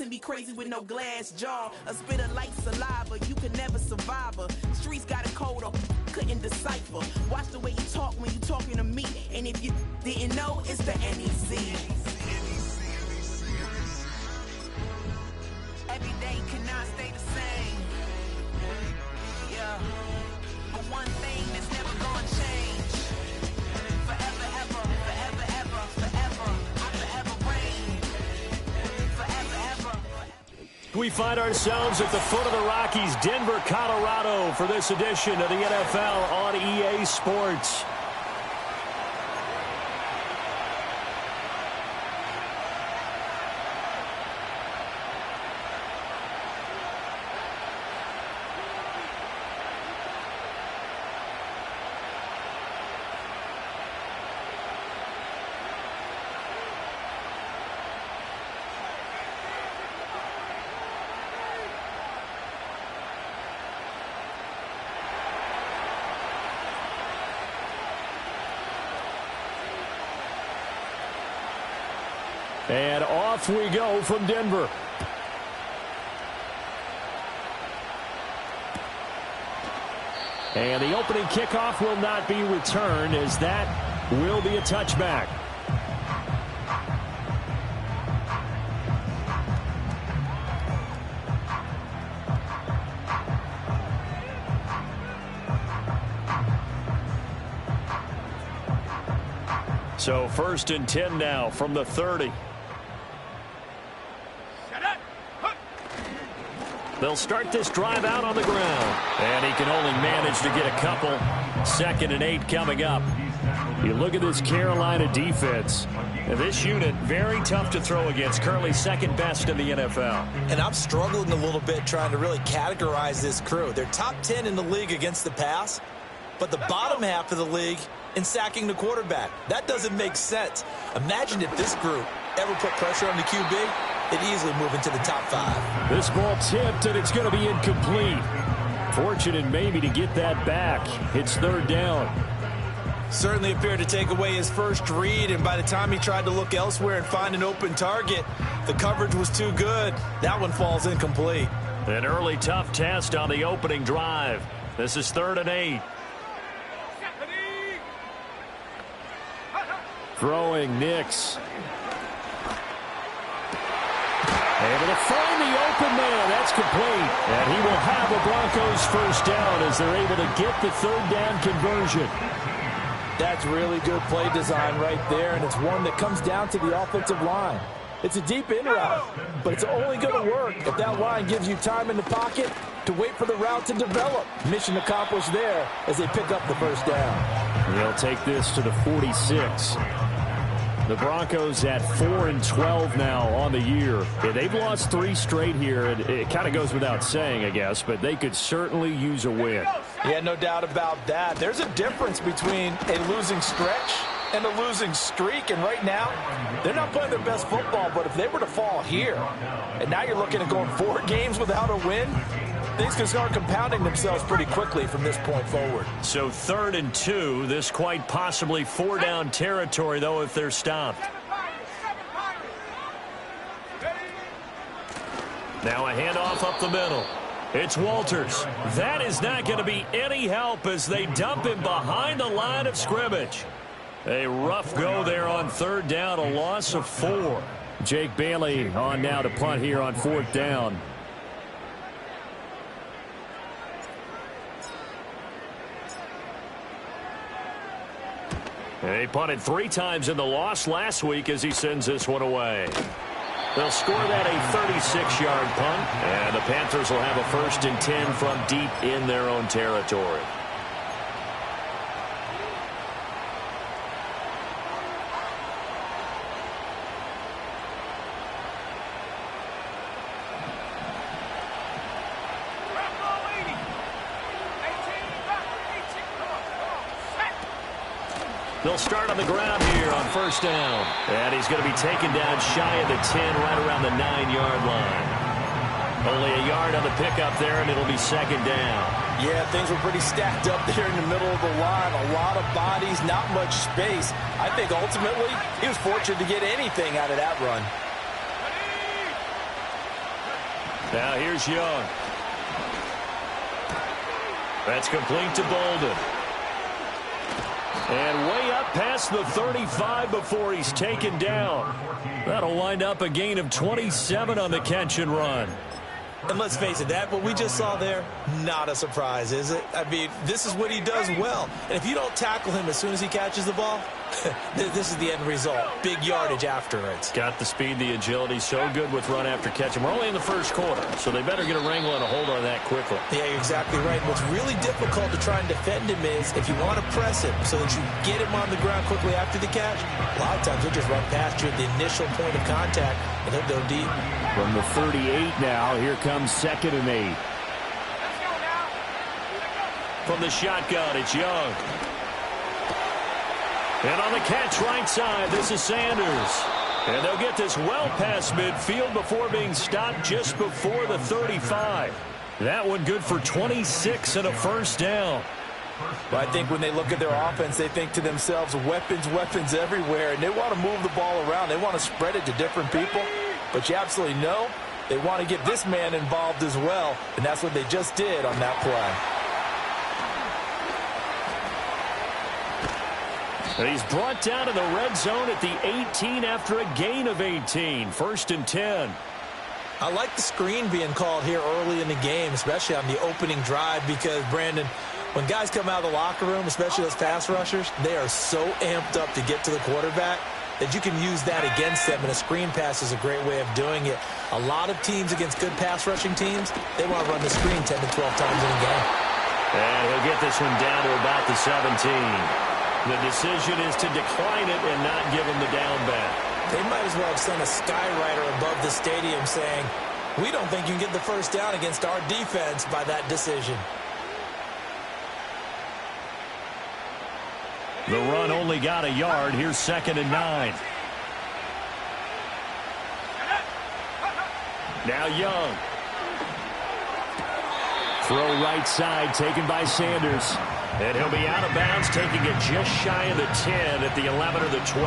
and be crazy with no glass jaw. A spitter like saliva, you can never survive her. Streets got a code of couldn't decipher. Watch the way you talk when you talking to me. And if you didn't know, it's the NEC. Every day cannot stay the same. Yeah. But one thing that's never gonna change. Forever, ever, forever, ever, forever. I forever reign. Forever, ever. We find ourselves at the foot of the Rockies, Denver, Colorado, for this edition of the NFL on EA Sports. And off we go from Denver. And the opening kickoff will not be returned, as that will be a touchback. So 1st and 10 now from the 30. They'll start this drive out on the ground. And he can only manage to get a couple. 2nd and 8 coming up. You look at this Carolina defense. And this unit, very tough to throw against. Currently 2nd best in the NFL. And I'm struggling a little bit trying to really categorize this crew. They're top 10 in the league against the pass, but the bottom half of the league in sacking the quarterback. That doesn't make sense. Imagine if this group ever put pressure on the QB. They'd easily move into the top 5. This ball tipped, and it's going to be incomplete. Fortunate maybe to get that back. It's 3rd down. Certainly appeared to take away his first read, and by the time he tried to look elsewhere and find an open target, the coverage was too good. That one falls incomplete. An early tough test on the opening drive. This is 3rd and 8. Throwing Nix. Able to find the open man. That's complete. And he will have the Broncos first down as they're able to get the 3rd down conversion. That's really good play design right there, and it's one that comes down to the offensive line. It's a deep in route, but it's only going to work if that line gives you time in the pocket to wait for the route to develop. Mission accomplished there as they pick up the first down. They'll take this to the 46. The Broncos at 4-12 now on the year. Yeah, they've lost 3 straight here, and it kind of goes without saying, I guess, but they could certainly use a win. Yeah, no doubt about that. There's a difference between a losing stretch and a losing streak, and right now, they're not playing their best football, but if they were to fall here, and now you're looking at going 4 games without a win, things can start compounding themselves pretty quickly from this point forward. So 3rd and 2, this quite possibly 4-down territory, though, if they're stopped. Now a handoff up the middle. It's Walters. That is not going to be any help as they dump him behind the line of scrimmage. A rough go there on 3rd down, a loss of 4. Jake Bailey on now to punt here on 4th down. And he punted 3 times in the loss last week as he sends this one away. They'll score that a 36-yard punt, and the Panthers will have a 1st and 10 from deep in their own territory. They'll start on the ground here on 1st down. And he's going to be taken down shy of the 10, right around the 9-yard line. Only a yard on the pickup there, and it'll be 2nd down. Yeah, things were pretty stacked up there in the middle of the line. A lot of bodies, not much space. I think ultimately he was fortunate to get anything out of that run. Now here's Young. That's complete to Bolden. And way up past the 35 before he's taken down. That'll wind up a gain of 27 on the catch and run. And let's face it, what we just saw there, not a surprise, is it? I mean, this is what he does well. And if you don't tackle him as soon as he catches the ball, this is the end result. Big yardage afterwards. Got the speed, the agility, so good with run after catch. And we're only in the first quarter, so they better get a wrangle and a hold on that quickly. Yeah, you're exactly right. What's really difficult to try and defend him is if you want to press him so that you get him on the ground quickly after the catch, a lot of times he'll just run past you at the initial point of contact, and he'll go deep. From the 38 now, here comes 2nd and 8. From the shotgun, it's Young. And on the catch right side, this is Sanders. And they'll get this well past midfield before being stopped just before the 35. That one good for 26 and a first down. But I think when they look at their offense, they think to themselves, weapons, weapons everywhere. And they want to move the ball around. They want to spread it to different people. But you absolutely know they want to get this man involved as well. And that's what they just did on that play. And he's brought down to the red zone at the 18 after a gain of 18. 1st and 10. I like the screen being called here early in the game, especially on the opening drive, because, Brandon, when guys come out of the locker room, especially those pass rushers, they are so amped up to get to the quarterback that you can use that against them, and a screen pass is a great way of doing it. A lot of teams against good pass rushing teams, they want to run the screen 10 to 12 times in a game. And he'll get this one down to about the 17. The decision is to decline it and not give him the down back. They might as well have sent a skywriter above the stadium saying, we don't think you can get the first down against our defense by that decision. The run only got a yard. Here's 2nd and 9. Now Young. Throw right side taken by Sanders. And he'll be out of bounds, taking it just shy of the 10 at the 11 or the 12.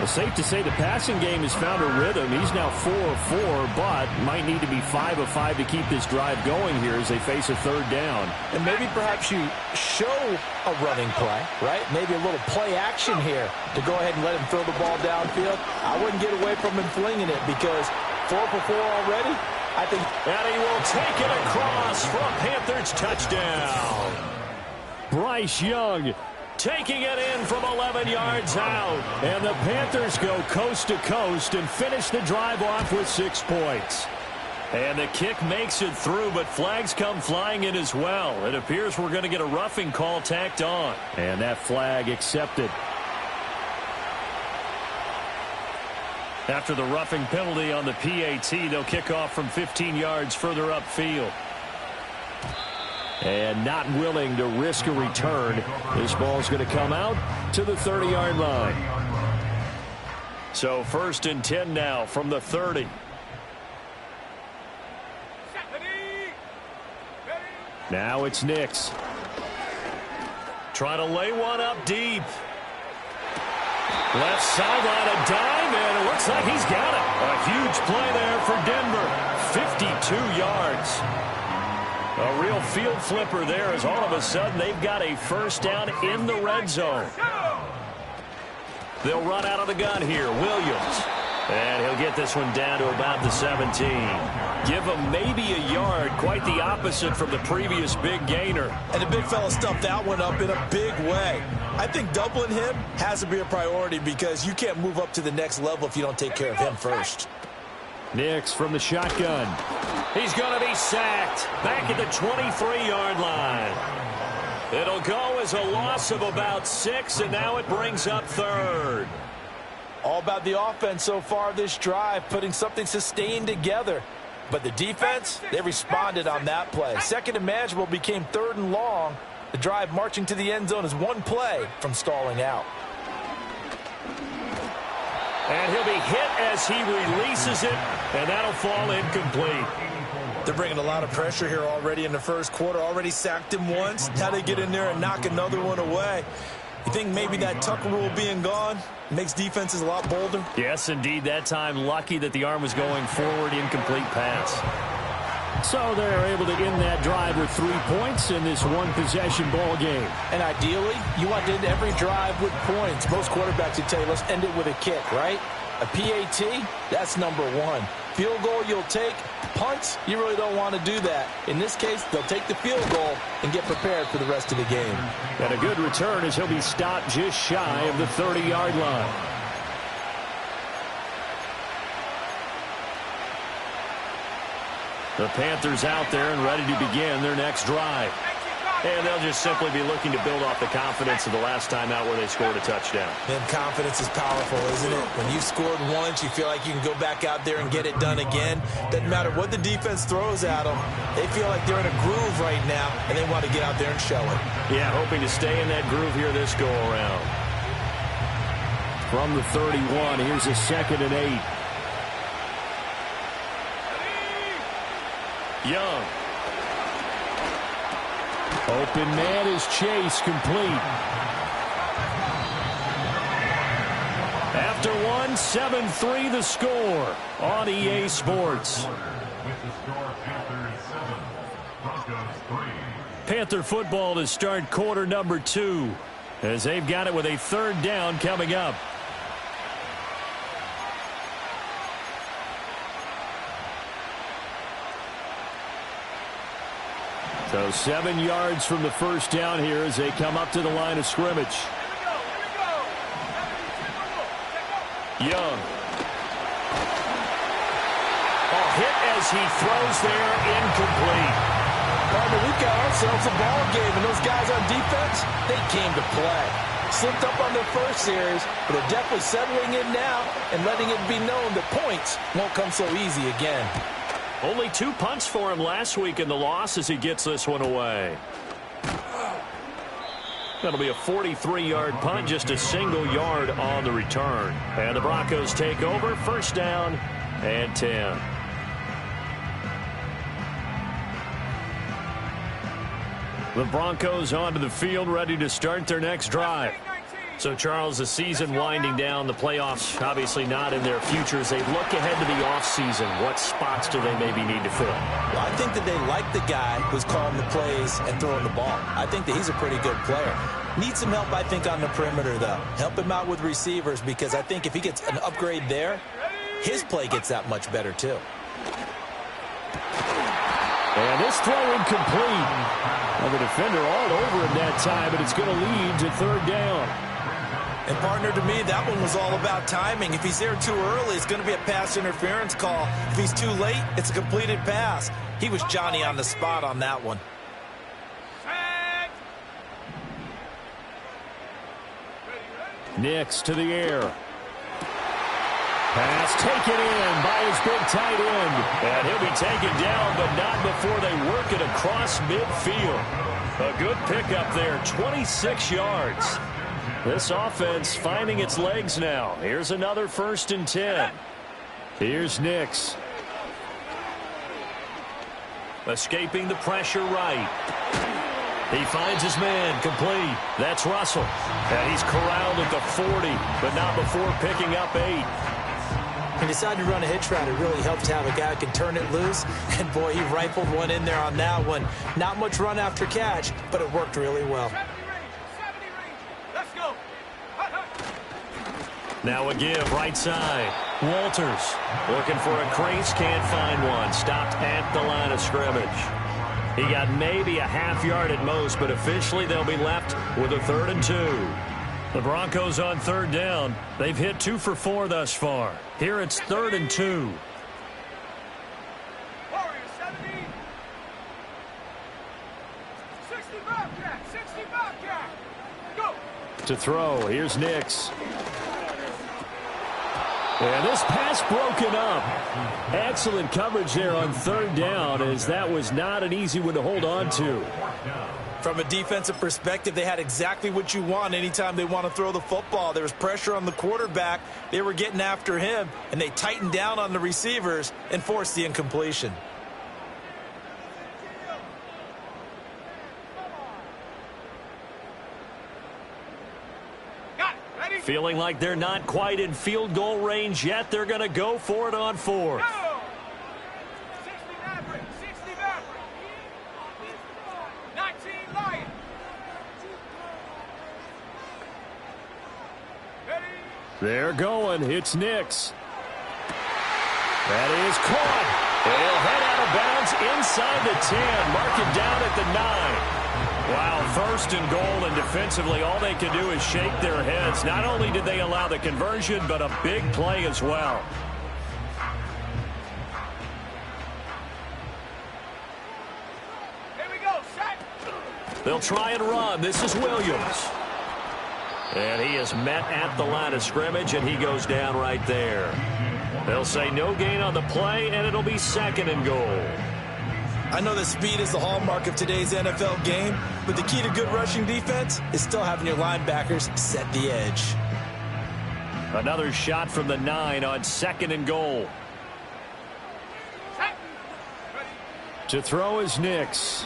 Well, safe to say the passing game has found a rhythm. He's now 4 of 4, but might need to be 5 of 5 to keep this drive going here as they face a 3rd down. And maybe perhaps you show a running play, right? Maybe a little play action here to go ahead and let him throw the ball downfield. I wouldn't get away from him flinging it because 4 for 4 already, I think. And he will take it across for a Panthers touchdown. Bryce Young taking it in from 11 yards out. And the Panthers go coast to coast and finish the drive off with 6 points. And the kick makes it through, but flags come flying in as well. It appears we're going to get a roughing call tacked on. And that flag accepted. After the roughing penalty on the PAT, they'll kick off from 15 yards further upfield. And not willing to risk a return. This ball's going to come out to the 30-yard line. So 1st and 10 now from the 30. Now it's Nix. Trying to lay one up deep. Left sideline, a dime, and it looks like he's got it. A huge play there for Denver. 52 yards. A real field flipper there as all of a sudden they've got a first down in the red zone. They'll run out of the gun here. Williams. And he'll get this one down to about the 17. Give him maybe a yard. Quite the opposite from the previous big gainer. And the big fella stuffed that one up in a big way. I think doubling him has to be a priority because you can't move up to the next level if you don't take care of him first. Nix from the shotgun. He's going to be sacked back at the 23-yard line. It'll go as a loss of about 6, and now it brings up 3rd. All about the offense so far this drive, putting something sustained together. But the defense, they responded on that play. 2nd and manageable became 3rd and long. The drive marching to the end zone is one play from stalling out. And he'll be hit as he releases it, and that'll fall incomplete. They're bringing a lot of pressure here already in the first quarter. Already sacked him once. Now they get in there and knock another one away. You think maybe that tuck rule being gone makes defenses a lot bolder? Yes, indeed. That time, lucky that the arm was going forward, incomplete pass. So they're able to end that drive with 3 points in this one-possession ball game. And ideally, you want to end every drive with points. Most quarterbacks would tell you, let's end it with a kick, right? A PAT, that's number one. Field goal you'll take. Punts, you really don't want to do that. In this case, they'll take the field goal and get prepared for the rest of the game. And a good return as he'll be stopped just shy of the 30-yard line. The Panthers out there and ready to begin their next drive. And they'll just simply be looking to build off the confidence of the last time out where they scored a touchdown. And confidence is powerful, isn't it? When you've scored once, you feel like you can go back out there and get it done again. Doesn't matter what the defense throws at them. They feel like they're in a groove right now, and they want to get out there and show it. Yeah, hoping to stay in that groove here this go-around. From the 31, here's a 2nd and 8. Young. Open man is Chase, complete. After one, 7-3 the score on EA Sports. Panther football to start quarter number 2 as they've got it with a 3rd down coming up. So 7 yards from the first down here as they come up to the line of scrimmage. Young. Hit as he throws there, incomplete. Partner, we've got ourselves a ball game, and those guys on defense, they came to play. Slipped up on their first series, but they're definitely settling in now and letting it be known that points won't come so easy again. Only 2 punts for him last week in the loss as he gets this one away. That'll be a 43-yard punt, just a single yard on the return. And the Broncos take over, 1st down and 10. The Broncos onto the field, ready to start their next drive. So, Charles, the season winding down, the playoffs obviously not in their futures. They look ahead to the offseason. What spots do they maybe need to fill? Well, I think that they like the guy who's calling the plays and throwing the ball. I think that he's a pretty good player. Needs some help, I think, on the perimeter, though. Help him out with receivers, because I think if he gets an upgrade there, his play gets that much better, too. And this throw incomplete. Well, the defender all over him that time, but it's going to lead to 3rd down. And, partner, to me, that one was all about timing. If he's there too early, it's going to be a pass interference call. If he's too late, it's a completed pass. He was Johnny on the spot on that one. Nix to the air. Pass taken in by his big tight end. And he'll be taken down, but not before they work it across midfield. A good pickup there, 26 yards. This offense finding its legs now. Here's another 1st and 10. Here's Nix. Escaping the pressure right. He finds his man, complete. That's Russell. And he's corralled at the 40, but not before picking up 8. He decided to run a hitch route. It really helped to have a guy who can turn it loose. And, boy, he rifled one in there on that one. Not much run after catch, but it worked really well. Now a give, right side. Walters looking for a crease, can't find one. Stopped at the line of scrimmage. He got maybe a half yard at most, but officially they'll be left with a 3rd and 2. The Broncos on 3rd down. They've hit 2 for 4 thus far. Here it's 3rd and 2. To throw, here's Nix. And this pass broken up. Excellent coverage there on 3rd down, as that was not an easy one to hold on to. From a defensive perspective, they had exactly what you want anytime they want to throw the football. There was pressure on the quarterback. They were getting after him, and they tightened down on the receivers and forced the incompletion. Feeling like they're not quite in field goal range yet. They're going to go for it on fourth. They're going. It's Nix. That is caught. He'll head out of bounds inside the 10. Mark it down at the 9. Wow, first and goal, and defensively all they can do is shake their heads. Not only did they allow the conversion, but a big play as well. Here we go, set. They'll try and run. This is Williams. And he is met at the line of scrimmage, and he goes down right there. They'll say no gain on the play, and it'll be second and goal. I know that speed is the hallmark of today's NFL game, but the key to good rushing defense is still having your linebackers set the edge. Another shot from the 9 on second and goal. To throw is Nix.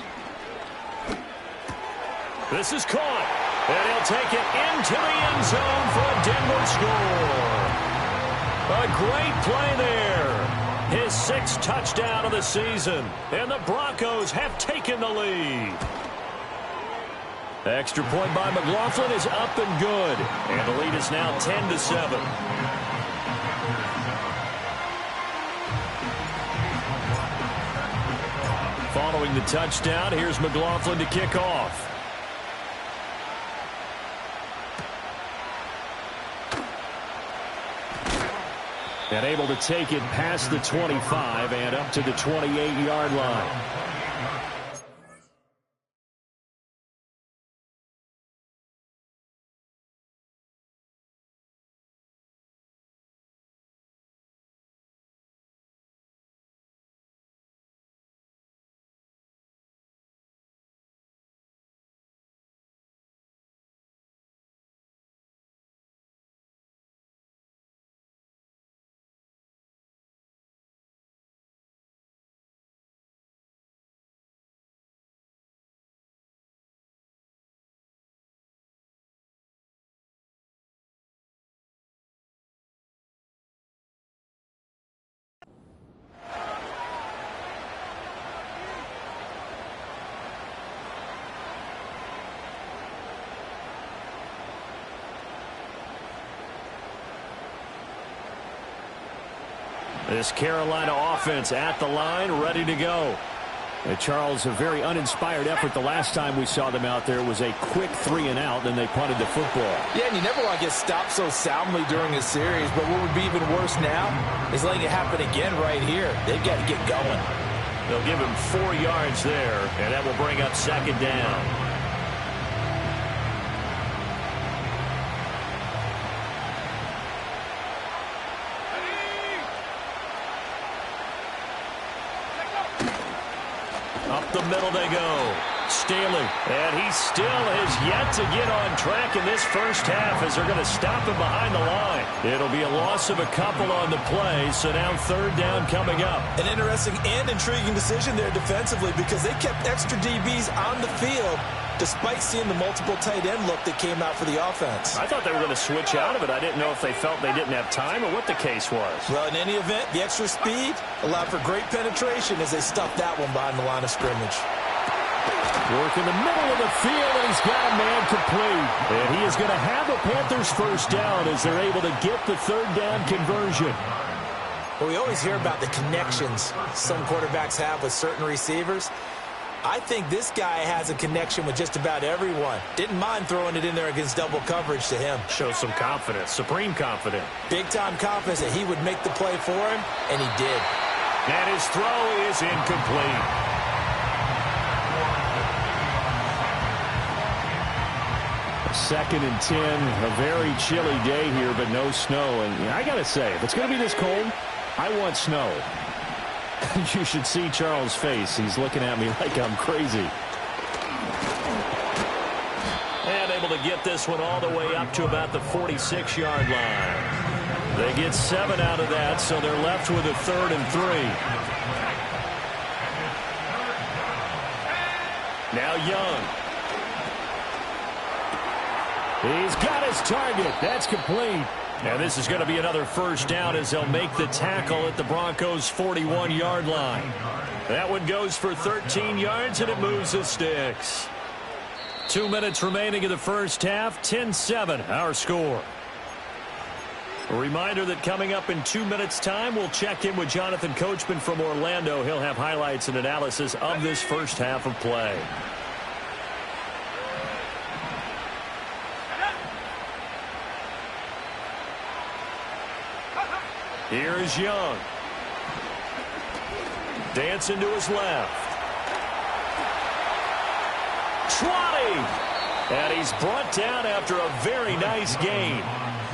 This is caught, and he'll take it into the end zone for a Denver score. A great play there. His 6th touchdown of the season, and the Broncos have taken the lead. Extra point by McLaughlin is up and good, and the lead is now 10-7. Following the touchdown, here's McLaughlin to kick off. And able to take it past the 25 and up to the 28-yard line. This Carolina offense at the line, ready to go. And Charles, a very uninspired effort the last time we saw them out there. It was a quick 3-and-out, then they punted the football. Yeah, and you never want to get stopped so soundly during a series, but what would be even worse now is letting it happen again right here. They've got to get going. They'll give him 4 yards there, and that will bring up second down. Up the middle they go. Staley. And he still has yet to get on track in this first half as they're going to stop him behind the line. It'll be a loss of a couple on the play, so now third down coming up. An interesting and intriguing decision there defensively because they kept extra DBs on the field despite seeing the multiple tight end look that came out for the offense. I thought they were going to switch out of it. I didn't know if they felt they didn't have time or what the case was. Well, in any event, the extra speed allowed for great penetration as they stuffed that one behind the line of scrimmage. Work in the middle of the field, and he's got a man complete. And he is going to have a Panthers first down as they're able to get the third down conversion. Well, we always hear about the connections some quarterbacks have with certain receivers. I think this guy has a connection with just about everyone. Didn't mind throwing it in there against double coverage to him. Shows some confidence, supreme confidence. Big-time confidence that he would make the play for him, and he did. And his throw is incomplete. Second and 10, a very chilly day here, but no snow. And I got to say, if it's going to be this cold, I want snow. You should see Charles' face. He's looking at me like I'm crazy. And able to get this one all the way up to about the 46-yard line. They get 7 out of that, so they're left with a 3rd and 3. Now Young. He's got his target. That's complete. And this is going to be another first down as they'll make the tackle at the Broncos' 41-yard line. That one goes for 13 yards, and it moves the sticks. 2 minutes remaining in the first half, 10-7, our score. A reminder that coming up in 2 minutes' time, we'll check in with Jonathan Coachman from Orlando. He'll have highlights and analysis of this first half of play. Here is Young. Dancing to his left. 20! And he's brought down after a very nice gain.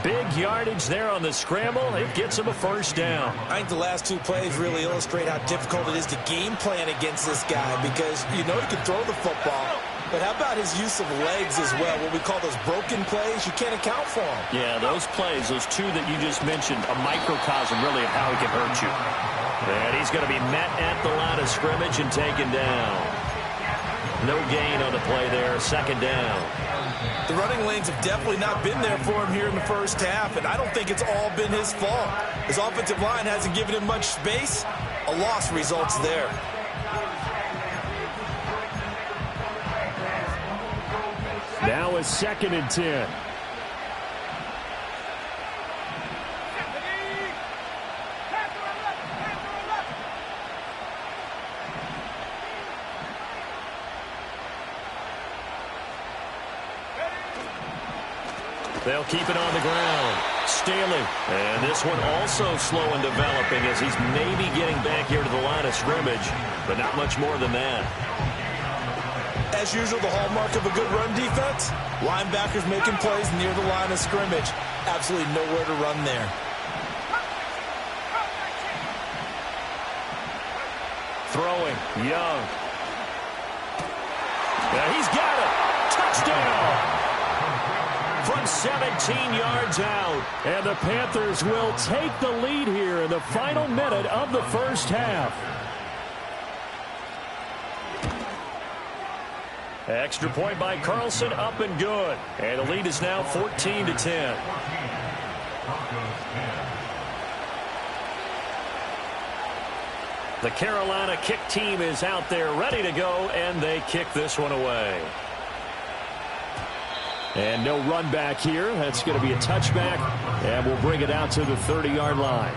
Big yardage there on the scramble. It gets him a first down. I think the last two plays really illustrate how difficult it is to game plan against this guy because you know he can throw the football. But how about his use of legs as well? What we call those broken plays, you can't account for them. Yeah, those plays, those two that you just mentioned, a microcosm really of how he can hurt you. And he's going to be met at the line of scrimmage and taken down. No gain on the play there, second down. The running lanes have definitely not been there for him here in the first half, and I don't think it's all been his fault. His offensive line hasn't given him much space. A loss results there. Now a 2nd and 10. They'll keep it on the ground. Staley. And this one also slow in developing as he's maybe getting back here to the line of scrimmage, but not much more than that. As usual, the hallmark of a good run defense, linebackers making plays near the line of scrimmage. Absolutely nowhere to run there. Throwing, Young. Yeah, he's got it. Touchdown. From 17 yards out. And the Panthers will take the lead here in the final minute of the first half. Extra point by Carlson, up and good. And the lead is now 14-10. The Carolina kick team is out there ready to go, and they kick this one away. And no run back here. That's going to be a touchback, and we'll bring it out to the 30-yard line.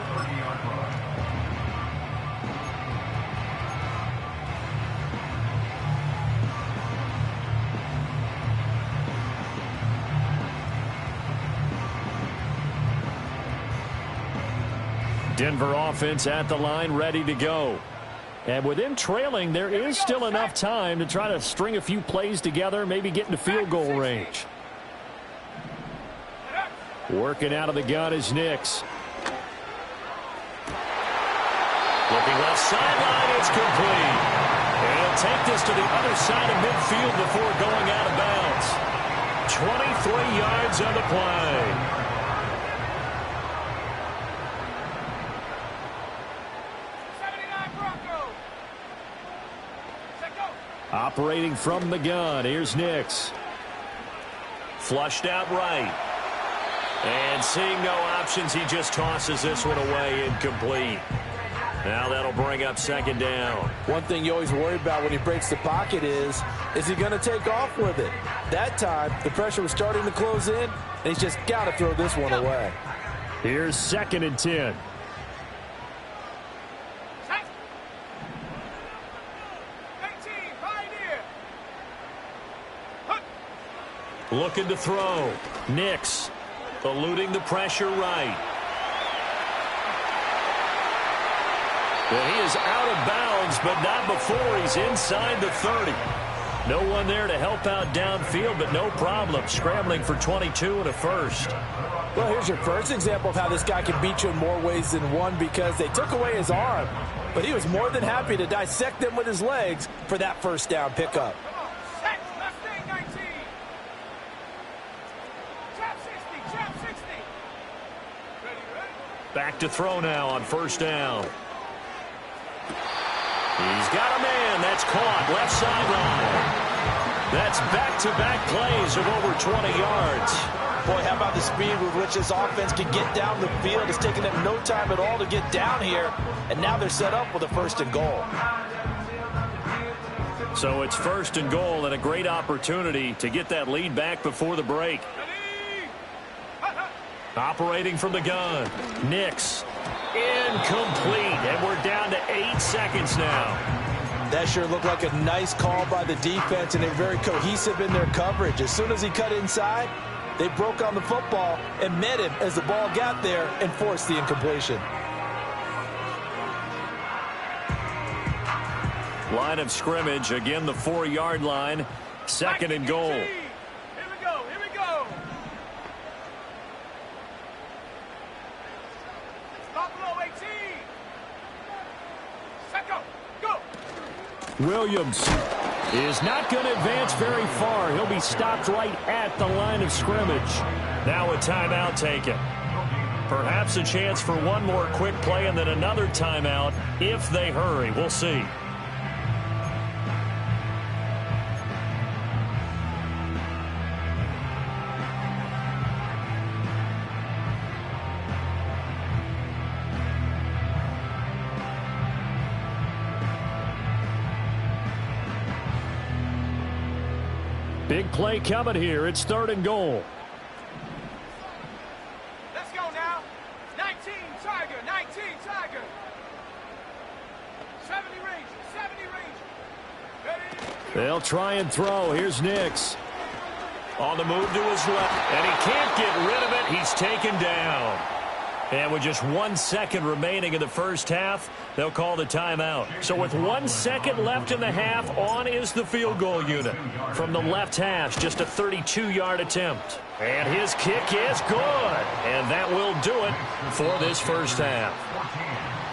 Denver offense at the line, ready to go. And with them trailing, there is still enough time to try to string a few plays together, maybe get into field goal range. Working out of the gun is Nix. Looking left sideline, it's complete. And he'll take this to the other side of midfield before going out of bounds. 23 yards on the play. Operating from the gun, here's Nix. Flushed out right. And seeing no options, he just tosses this one away, incomplete. Now that'll bring up second down. One thing you always worry about when he breaks the pocket is he going to take off with it? That time, the pressure was starting to close in, and he's just got to throw this one away. Here's 2nd and 10. Looking to throw. Nix eluding the pressure right. Well, he is out of bounds, but not before he's inside the 30. No one there to help out downfield, but no problem. Scrambling for 22 and a first. Well, here's your first example of how this guy can beat you in more ways than one because they took away his arm. But he was more than happy to dissect them with his legs for that first down pickup. Back to throw now on first down. He's got a man. That's caught. Left sideline. That's back-to-back plays of over 20 yards. Boy, how about the speed with which this offense can get down the field? It's taken them no time at all to get down here, and now they're set up with a 1st and goal. So it's 1st and goal and a great opportunity to get that lead back before the break. Operating from the gun. Nix. Incomplete. And we're down to 8 seconds now. That sure looked like a nice call by the defense, and they're very cohesive in their coverage. As soon as he cut inside, they broke on the football and met him as the ball got there and forced the incompletion. Line of scrimmage, again the 4-yard line. 2nd and goal. Here we go. Buffalo 18. Second, go. Williams is not going to advance very far. He'll be stopped right at the line of scrimmage. Now a timeout taken. Perhaps a chance for one more quick play and then another timeout if they hurry. We'll see. Big play coming here. It's 3rd and goal. Let's go now. 19 Tiger. 70 Ranger. Ready? They'll try and throw. Here's Nix. On the move to his left, and he can't get rid of it. He's taken down. And with just 1 second remaining in the first half, they'll call the timeout. So with 1 second left in the half, on is the field goal unit. From the left hash, just a 32-yard attempt. And his kick is good. And that will do it for this first half.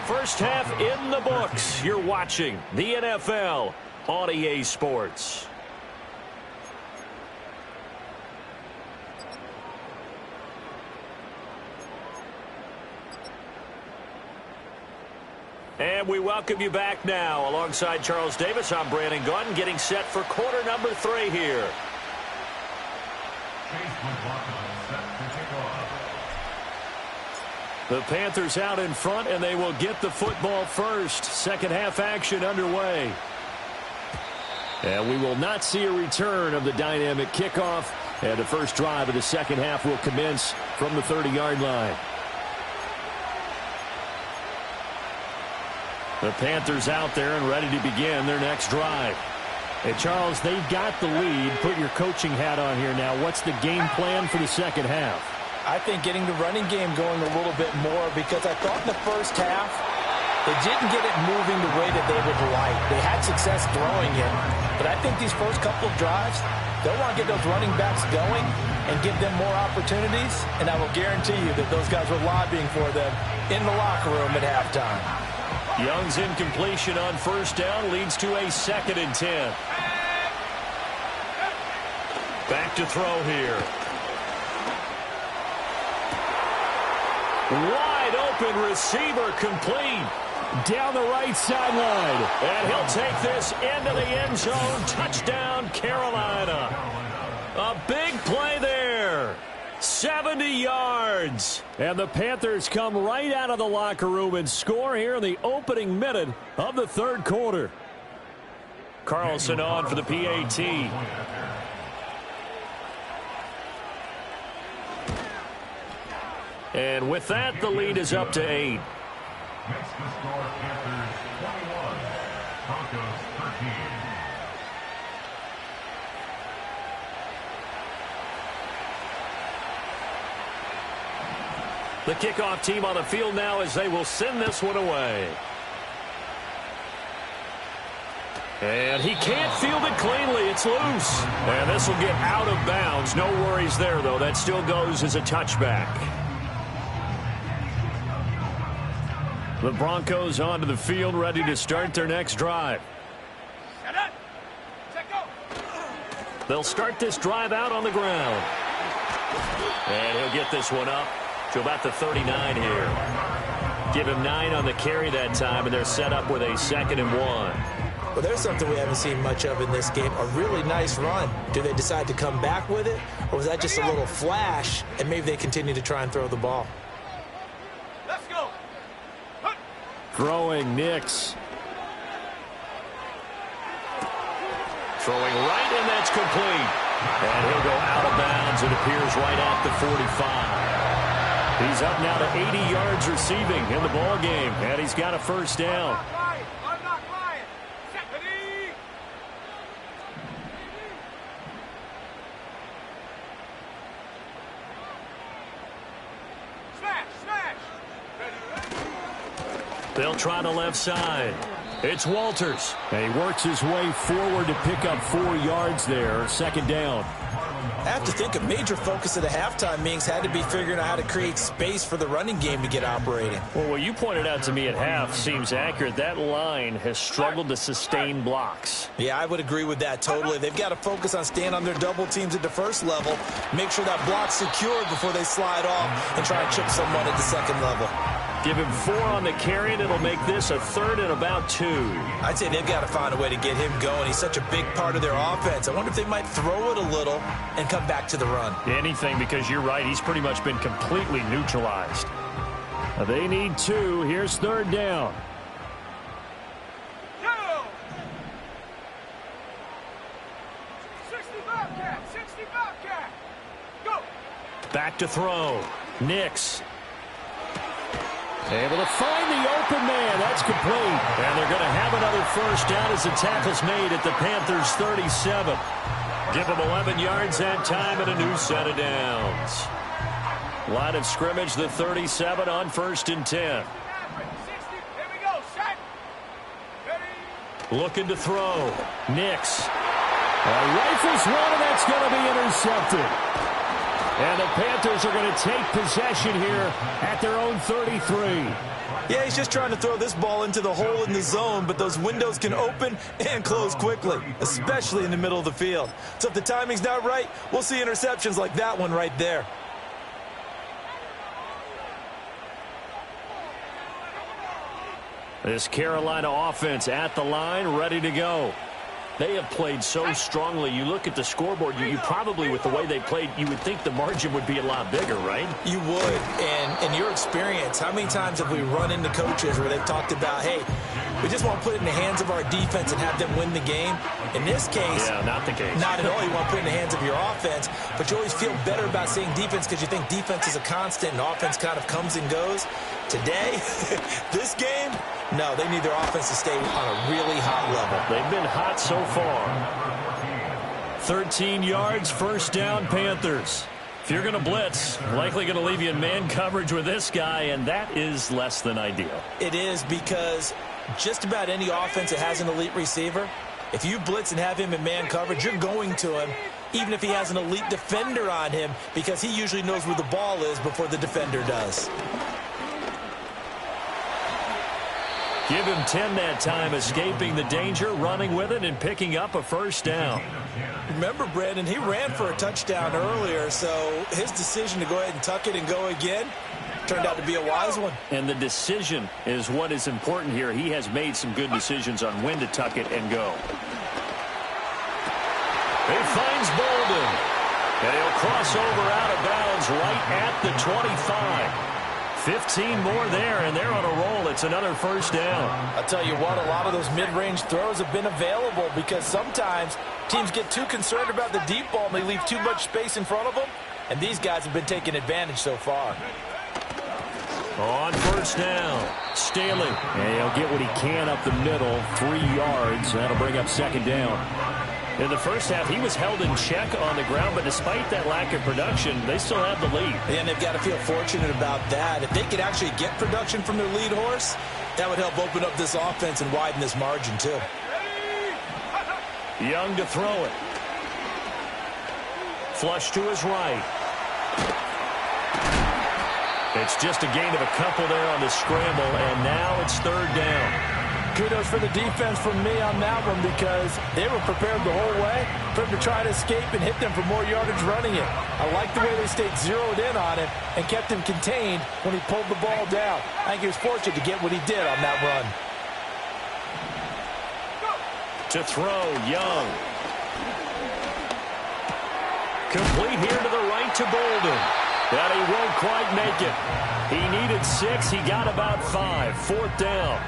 First half in the books. You're watching the NFL on EA Sports. And we welcome you back now. Alongside Charles Davis, I'm Brandon Gunn, getting set for quarter number 3 here. The Panthers out in front, and they will get the football first. Second half action underway. And we will not see a return of the dynamic kickoff. And the first drive of the second half will commence from the 30-yard line. The Panthers out there and ready to begin their next drive. Hey, Charles, they've got the lead. Put your coaching hat on here now. What's the game plan for the second half? I think getting the running game going a little bit more, because I thought in the first half they didn't get it moving the way that they would like. They had success throwing it, but I think these first couple of drives, they'll want to get those running backs going and give them more opportunities, and I will guarantee you that those guys were lobbying for them in the locker room at halftime. Young's incompletion on first down leads to a 2nd and 10. Back to throw here. Wide open receiver complete. Down the right sideline. And he'll take this into the end zone. Touchdown, Carolina. A big play there. 70 yards. And the Panthers come right out of the locker room and score here in the opening minute of the third quarter. Carlson on for the PAT. And with that, the lead is up to 8. Next to score, Panthers 21, Broncos 13. The kickoff team on the field now as they will send this one away. And he can't field it cleanly. It's loose. And this will get out of bounds. No worries there, though. That still goes as a touchback. The Broncos onto the field, ready to start their next drive. They'll start this drive out on the ground. And he'll get this one up to about the 39 here. Give him 9 on the carry that time, and they're set up with a 2nd and 1. Well, there's something we haven't seen much of in this game, a really nice run. Do they decide to come back with it, or was that just a little flash, and maybe they continue to try and throw the ball? Let's go. Throwing Nix. Throwing right, and that's complete. And he'll go out of bounds. It appears right at the 45. He's up now to 80 yards receiving in the ball game, and he's got a first down. I'm not lying. Ready? Smash. Ready? They'll try the left side. It's Walters. And he works his way forward to pick up 4 yards there. Second down. I have to think a major focus of the halftime meetings had to be figuring out how to create space for the running game to get operating. Well, what you pointed out to me at half seems accurate. That line has struggled to sustain blocks. Yeah, I would agree with that totally. They've got to focus on staying on their double teams at the first level, make sure that block's secured before they slide off and try and chip someone at the second level. Give him 4 on the carry, and it'll make this a third and about 2. I'd say they've got to find a way to get him going. He's such a big part of their offense. I wonder if they might throw it a little and come back to the run. Anything, because you're right. He's pretty much been completely neutralized. They need 2. Here's third down. Go. 60 Bobcat. Go. Back to throw. Nix. Able to find the open man. That's complete. And they're going to have another first down as the tackle's made at the Panthers' 37. Give them 11 yards that time and a new set of downs. Line of scrimmage, the 37 on 1st and 10. 60. Here we go. Set. Ready? Looking to throw. Nix. Rifles one, and that's going to be intercepted. And the Panthers are going to take possession here at their own 33. Yeah, he's just trying to throw this ball into the hole in the zone, but those windows can open and close quickly, especially in the middle of the field. So if the timing's not right, we'll see interceptions like that one right there. This Carolina offense at the line, ready to go. They have played so strongly. You look at the scoreboard, you probably, with the way they played, you would think the margin would be a lot bigger, right? You would. And in your experience, how many times have we run into coaches where they've talked about, hey, we just want to put it in the hands of our defense and have them win the game? In this case, yeah, not the case. Not at all. You want to put it in the hands of your offense, but you always feel better about saying defense because you think defense is a constant and offense kind of comes and goes. Today, this game, no, they need their offense to stay on a really high level. They've been hot so far. 13 yards, first down, Panthers. If you're going to blitz, likely going to leave you in man coverage with this guy, and that is less than ideal. It is, because just about any offense that has an elite receiver, if you blitz and have him in man coverage, you're going to him, even if he has an elite defender on him, because he usually knows where the ball is before the defender does. Give him 10 that time, escaping the danger, running with it, and picking up a first down. Remember, Brandon, he ran for a touchdown earlier, so his decision to go ahead and tuck it and go again turned out to be a wise one. And the decision is what is important here. He has made some good decisions on when to tuck it and go. He finds Bolden, and he'll cross over out of bounds right at the 25. 15 more there, and they're on a roll. It's another first down. I'll tell you what, a lot of those mid-range throws have been available because sometimes teams get too concerned about the deep ball and they leave too much space in front of them, and these guys have been taking advantage so far. On first down, Staley. And he'll get what he can up the middle, 3 yards. That'll bring up second down. In the first half, he was held in check on the ground, but despite that lack of production, they still have the lead. And they've got to feel fortunate about that. If they could actually get production from their lead horse, that would help open up this offense and widen this margin, too. Young to throw it. Flush to his right. It's just a gain of a couple there on the scramble, and now it's third down. Kudos for the defense from me on that one because they were prepared the whole way for him to try to escape and hit them for more yardage running it. I like the way they stayed zeroed in on him and kept him contained when he pulled the ball down. I think he was fortunate to get what he did on that run. To throw, Young. Complete here to the right to Bolden. But he won't quite make it. He needed 6. He got about 5. 4th down.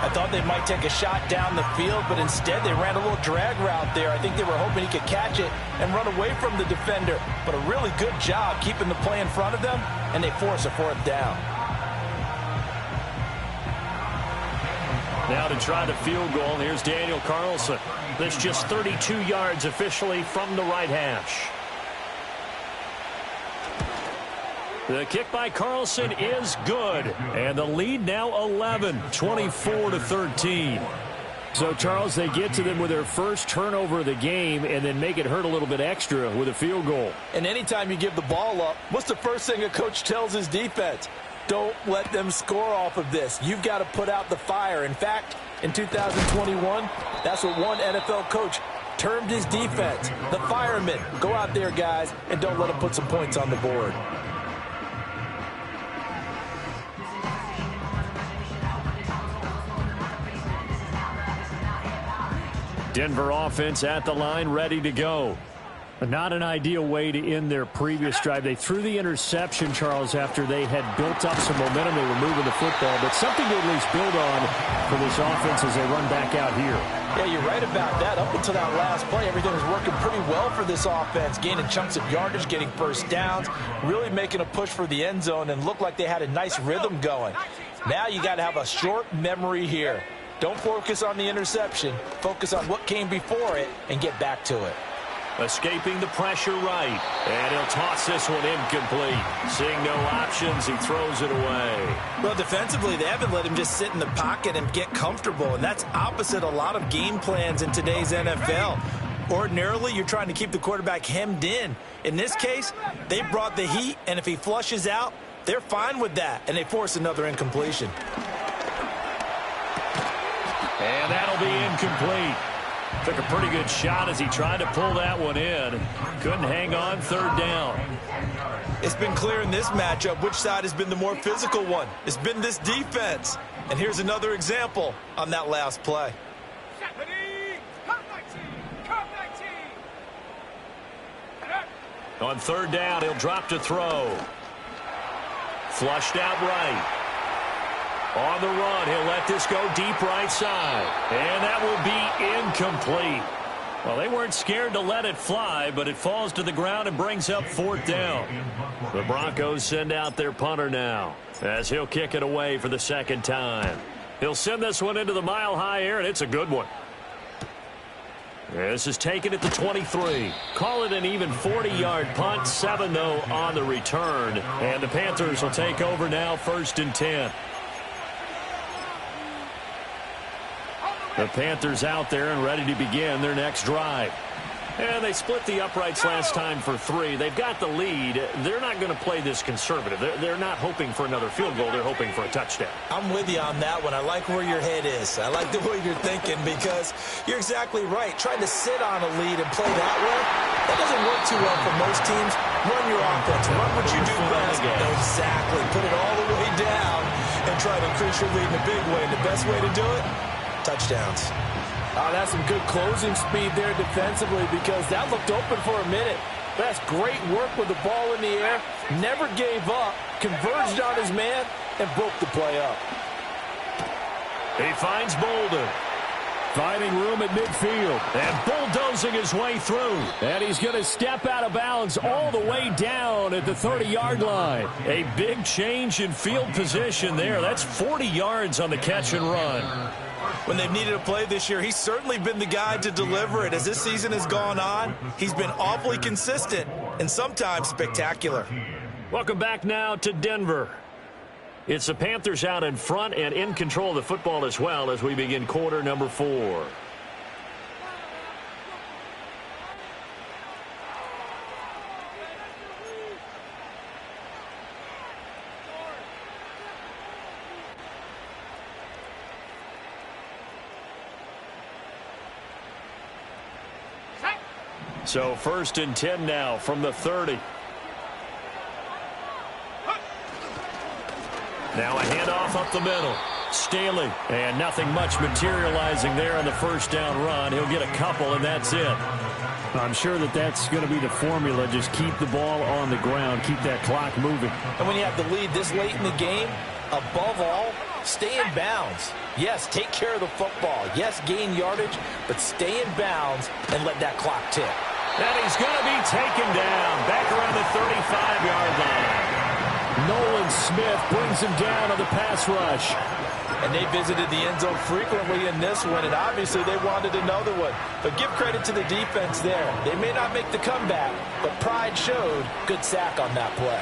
I thought they might take a shot down the field, but instead they ran a little drag route there. I think they were hoping he could catch it and run away from the defender. But a really good job keeping the play in front of them, and they force a 4th down. Now to try the field goal, here's Daniel Carlson. That's just 32 yards officially from the right hash. The kick by Carlson is good. And the lead now 11, 24-13. So, Charles, they get to them with their first turnover of the game and then make it hurt a little bit extra with a field goal. And anytime you give the ball up, what's the first thing a coach tells his defense? Don't let them score off of this. You've got to put out the fire. In fact, in 2021, that's what one NFL coach termed his defense. The firemen. Go out there, guys, and don't let them put some points on the board. Denver offense at the line, ready to go. Not an ideal way to end their previous drive. They threw the interception, Charles, after they had built up some momentum. They were moving the football, but something to at least build on for this offense as they run back out here. Yeah, you're right about that. Up until that last play, everything was working pretty well for this offense, gaining chunks of yardage, getting first downs, really making a push for the end zone, and looked like they had a nice rhythm going. Now you got to have a short memory here. Don't focus on the interception. Focus on what came before it and get back to it. Escaping the pressure right. And he'll toss this one incomplete. Seeing no options, he throws it away. Well, defensively, they haven't let him just sit in the pocket and get comfortable, and that's opposite a lot of game plans in today's NFL. Ordinarily, you're trying to keep the quarterback hemmed in. In this case, they brought the heat, and if he flushes out, they're fine with that, and they force another incompletion. And that'll be incomplete. Took a pretty good shot as he tried to pull that one in. Couldn't hang on, 3rd down. It's been clear in this matchup which side has been the more physical one. It's been this defense. And here's another example on that last play. On 3rd down, he'll drop to throw. Flushed out right. On the run, he'll let this go deep right side. And that will be incomplete. Well, they weren't scared to let it fly, but it falls to the ground and brings up 4th down. The Broncos send out their punter now as he'll kick it away for the 2nd time. He'll send this one into the mile-high air, and it's a good one. This is taken at the 23. Call it an even 40-yard punt. 7, though, on the return. And the Panthers will take over now, 1st and 10. The Panthers out there and ready to begin their next drive. And they split the uprights last time for 3. They've got the lead. They're not going to play this conservative. They're not hoping for another field goal. They're hoping for a touchdown. I'm with you on that one. I like where your head is. I like the way you're thinking because you're exactly right. Trying to sit on a lead and play that way, that doesn't work too well for most teams. Run your offense. Run what you do best. Exactly. Put it all the way down and try to increase your lead in a big way. And the best way to do it, touchdowns. Oh, that's some good closing speed there defensively because that looked open for a minute. That's great work with the ball in the air. Never gave up. Converged on his man and broke the play up. He finds Bolden. Finding room at midfield. And bulldozing his way through. And he's going to step out of bounds all the way down at the 30-yard line. A big change in field position there. That's 40 yards on the catch and run. When they've needed a play this year, he's certainly been the guy to deliver it. As this season has gone on, he's been awfully consistent and sometimes spectacular. Welcome back now to Denver. It's the Panthers out in front and in control of the football as well as we begin quarter number 4. So 1st and 10 now from the 30. Now a handoff up the middle. Staley, and nothing much materializing there on the first down run. He'll get a couple, and that's it. I'm sure that's going to be the formula. Just keep the ball on the ground. Keep that clock moving. And when you have the lead this late in the game, above all, stay in bounds. Yes, take care of the football. Yes, gain yardage, but stay in bounds and let that clock tick. And he's going to be taken down back around the 35-yard line. Nolan Smith brings him down on the pass rush. And they visited the end zone frequently in this one, and obviously they wanted another one. But give credit to the defense there. They may not make the comeback, but pride showed. Good sack on that play.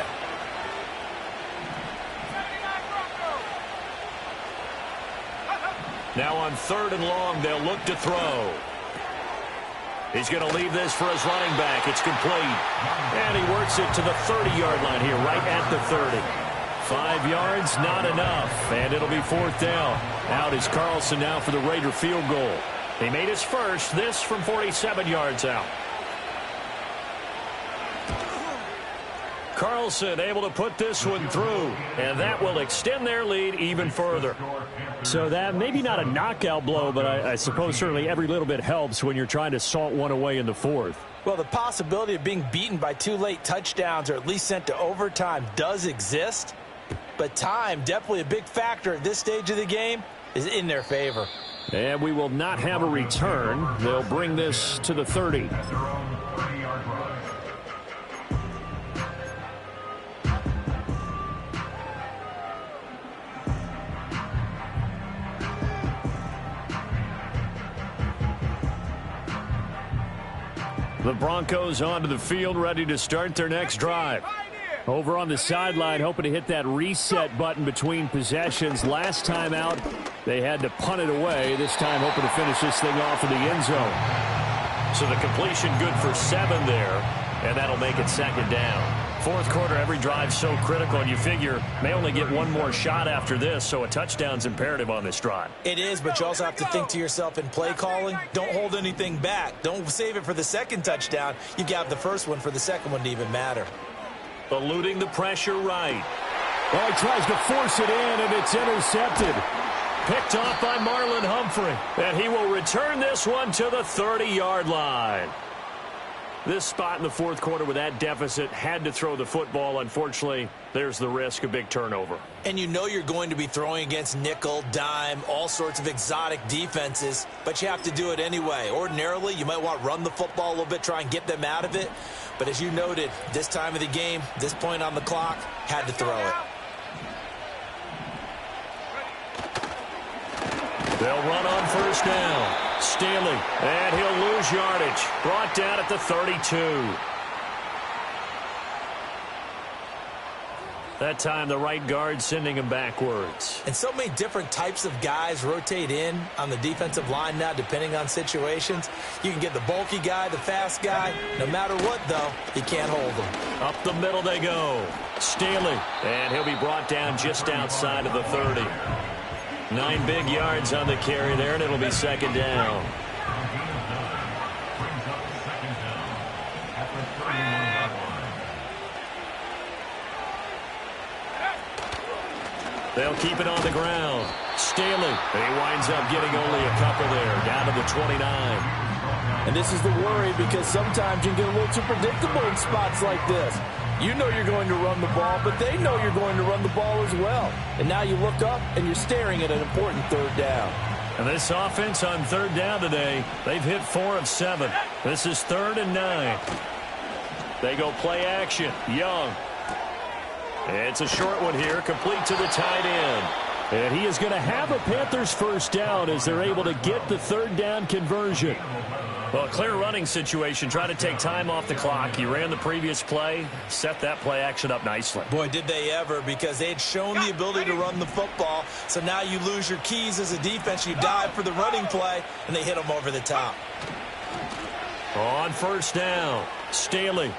Now on 3rd and long, they'll look to throw. He's going to leave this for his running back. It's complete. And he works it to the 30-yard line here, right at the 30. 5 yards, not enough. And it'll be 4th down. Out is Carlson now for the Raider field goal. He made his first, this from 47 yards out. Carlson able to put this one through, and that will extend their lead even further. So that maybe not a knockout blow, but I suppose certainly every little bit helps when you're trying to salt one away in the 4th. Well, the possibility of being beaten by 2 late touchdowns or at least sent to overtime does exist, but time, definitely a big factor at this stage of the game, is in their favor. And we will not have a return. They'll bring this to the 30. The Broncos onto the field, ready to start their next drive. Over on the sideline, hoping to hit that reset button between possessions. Last time out, they had to punt it away. This time, hoping to finish this thing off in the end zone. So the completion good for 7 there, and that'll make it 2nd down. 4th quarter, every drive so critical, and you figure may only get one more shot after this, so a touchdown's imperative on this drive. It is, but you also have to think to yourself in play calling, don't hold anything back. Don't save it for the second touchdown. You got the first one for the second one to even matter. Eluding the pressure right. Oh, he tries to force it in, and it's intercepted. Picked off by Marlon Humphrey. And he will return this one to the 30-yard line. This spot in the 4th quarter with that deficit, had to throw the football. Unfortunately, there's the risk of big turnover. And you know you're going to be throwing against nickel, dime, all sorts of exotic defenses, but you have to do it anyway. Ordinarily, you might want to run the football a little bit, try and get them out of it. But as you noted, this time of the game, this point on the clock, had to throw it. They'll run on 1st down. Staley, and he'll lose yardage. Brought down at the 32. That time, the right guard sending him backwards. And so many different types of guys rotate in on the defensive line now, depending on situations. You can get the bulky guy, the fast guy. No matter what, though, you can't hold them. Up the middle they go. Staley, and he'll be brought down just outside of the 30. 9 big yards on the carry there, and it'll be 2nd down. They'll keep it on the ground. Staley, he winds up getting only a couple there, down to the 29. And this is the worry, because sometimes you can get a little too predictable in spots like this. You know you're going to run the ball, but they know you're going to run the ball as well. And now you look up, and you're staring at an important 3rd down. And this offense on 3rd down today, they've hit 4 of 7. This is 3rd and 9. They go play action. Young. It's a short one here, complete to the tight end. And he is going to have a Panthers 1st down as they're able to get the 3rd down conversion. Well, a clear running situation. Try to take time off the clock. He ran the previous play, set that play action up nicely. Boy, did they ever, because they had shown the ability to run the football. So now you lose your keys as a defense. You dive for the running play, and they hit them over the top. On 1st down, Staley.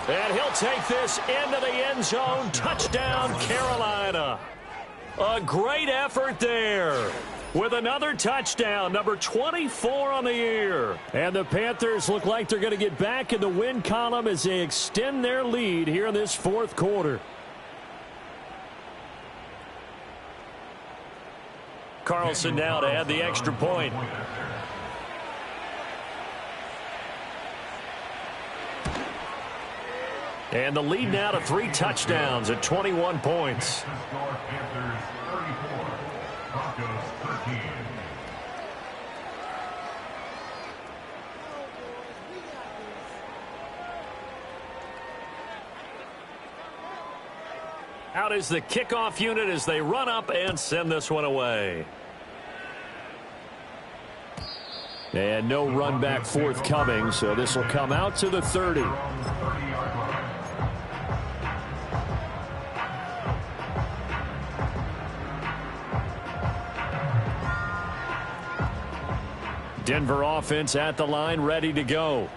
And he'll take this into the end zone. Touchdown, Carolina. A great effort there. With another touchdown, number 24 on the year. And the Panthers look like they're going to get back in the win column as they extend their lead here in this 4th quarter. Carlson now to add the extra point. And the lead now to 3 touchdowns at 21 points. Panthers 34, Broncos 13. Out is the kickoff unit as they run up and send this one away. And no run back forthcoming, so this will come out to the 30. Denver offense at the line, ready to go.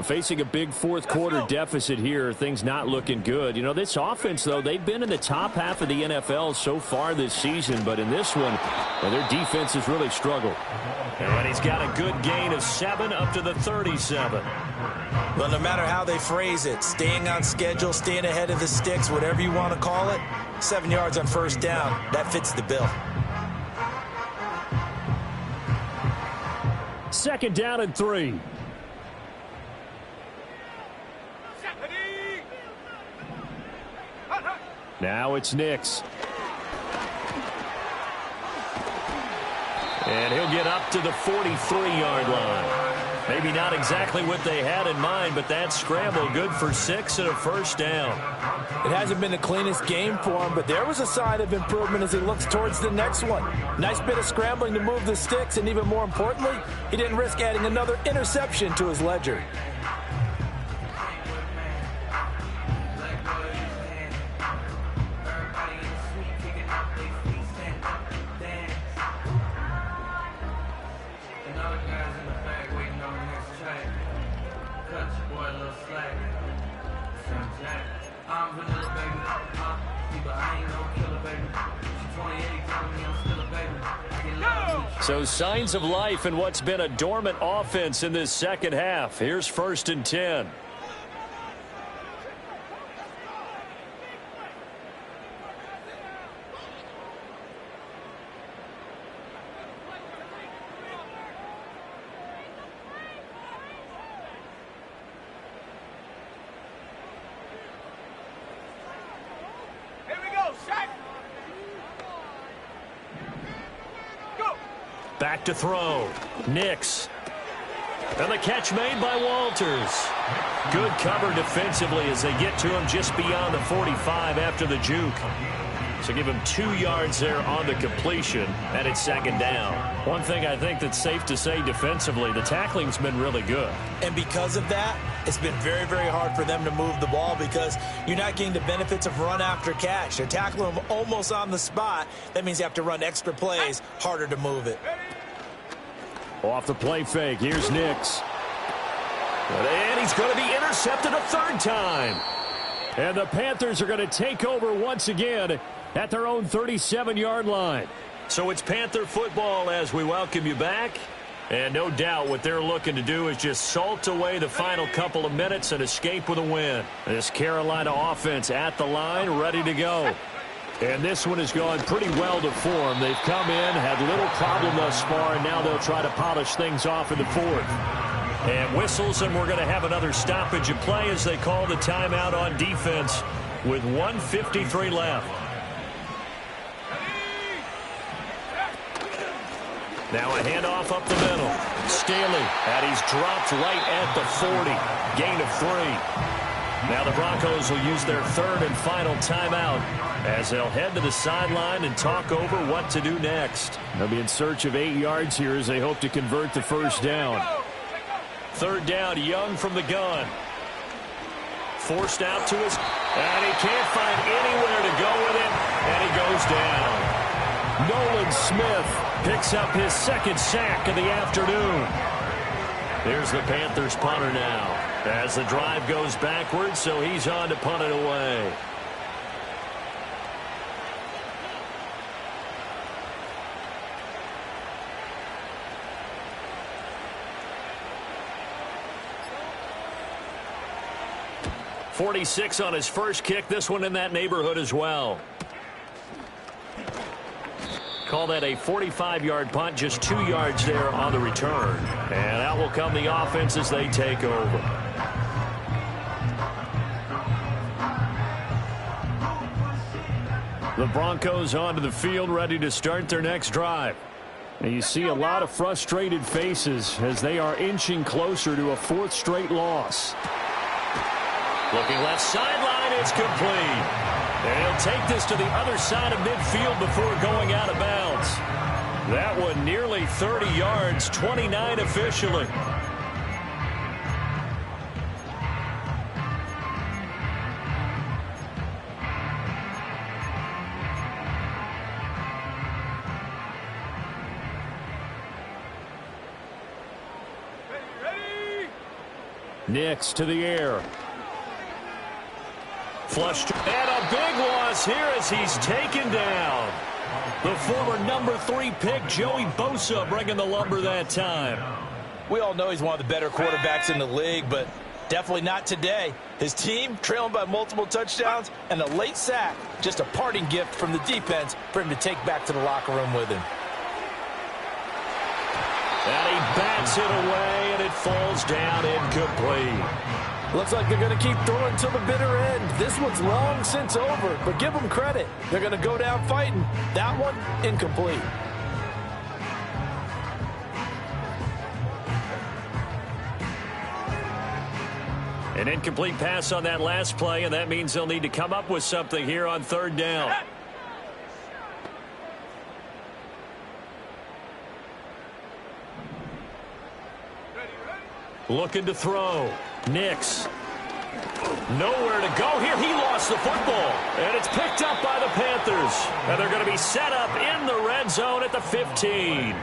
Facing a big fourth quarter deficit here, things not looking good. You know, this offense, though, they've been in the top half of the NFL so far this season, but in this one, well, their defense has really struggled. And he's got a good gain of 7 up to the 37. Well, no matter how they phrase it, staying on schedule, staying ahead of the sticks, whatever you want to call it, 7 yards on first down, that fits the bill. 2nd down and 3. Now it's Nix. And he'll get up to the 43-yard line. Maybe not exactly what they had in mind, but that scramble good for 6 and a first down. It hasn't been the cleanest game for him, but there was a sign of improvement as he looks towards the next one. Nice bit of scrambling to move the sticks, and even more importantly, he didn't risk adding another interception to his ledger. So signs of life in what's been a dormant offense in this second half. Here's 1st and 10. Back to throw. Nix. And the catch made by Walters. Good cover defensively as they get to him just beyond the 45 after the juke. So give him 2 yards there on the completion, and it's 2nd down. One thing I think that's safe to say defensively, the tackling's been really good. And because of that, it's been very, very hard for them to move the ball because you're not getting the benefits of run after catch. They're tackling them almost on the spot. That means you have to run extra plays, harder to move it. Off the play fake, here's Nix. And he's going to be intercepted a 3rd time. And the Panthers are going to take over once again at their own 37-yard line. So it's Panther football as we welcome you back. And no doubt what they're looking to do is just salt away the final couple of minutes and escape with a win. This Carolina offense at the line, ready to go. And this one has gone pretty well to form. They've come in, had little problem thus far, and now they'll try to polish things off in the 4th. And whistles, and we're going to have another stoppage of play as they call the timeout on defense with 1:53 left. Now a handoff up the middle. Staley, and he's dropped right at the 40. Gain of 3. Now the Broncos will use their 3rd and final timeout as they'll head to the sideline and talk over what to do next. They'll be in search of 8 yards here as they hope to convert the first down. 3rd down, Young from the gun. Forced out to his, and he can't find anywhere to go with it, and he goes down. Nolan Smith picks up his 2nd sack of the afternoon. Here's the Panthers punter now as the drive goes backwards, so he's on to punt it away. .46 on his first kick. This one in that neighborhood as well. Call that a 45-yard punt, just 2 yards there on the return. And out will come the offense as they take over. The Broncos onto the field, ready to start their next drive. And you see a lot of frustrated faces as they are inching closer to a 4th straight loss. Looking left sideline, it's complete. And he'll take this to the other side of midfield before going out of bounds. That one nearly 30 yards, 29 officially. Nix to the air. Flushed. And a big loss here as he's taken down. The former number 3 pick, Joey Bosa, bringing the lumber that time. We all know he's one of the better quarterbacks in the league, but definitely not today. His team trailing by multiple touchdowns and a late sack. Just a parting gift from the defense for him to take back to the locker room with him. And he bats it away, and it falls down incomplete. Looks like they're going to keep throwing till the bitter end. This one's long since over, but give them credit. They're going to go down fighting. That one, incomplete. An incomplete pass on that last play, and that means they'll need to come up with something here on 3rd down. Looking to throw. Nix. Nowhere to go here. He lost the football. And it's picked up by the Panthers. And they're going to be set up in the red zone at the 15.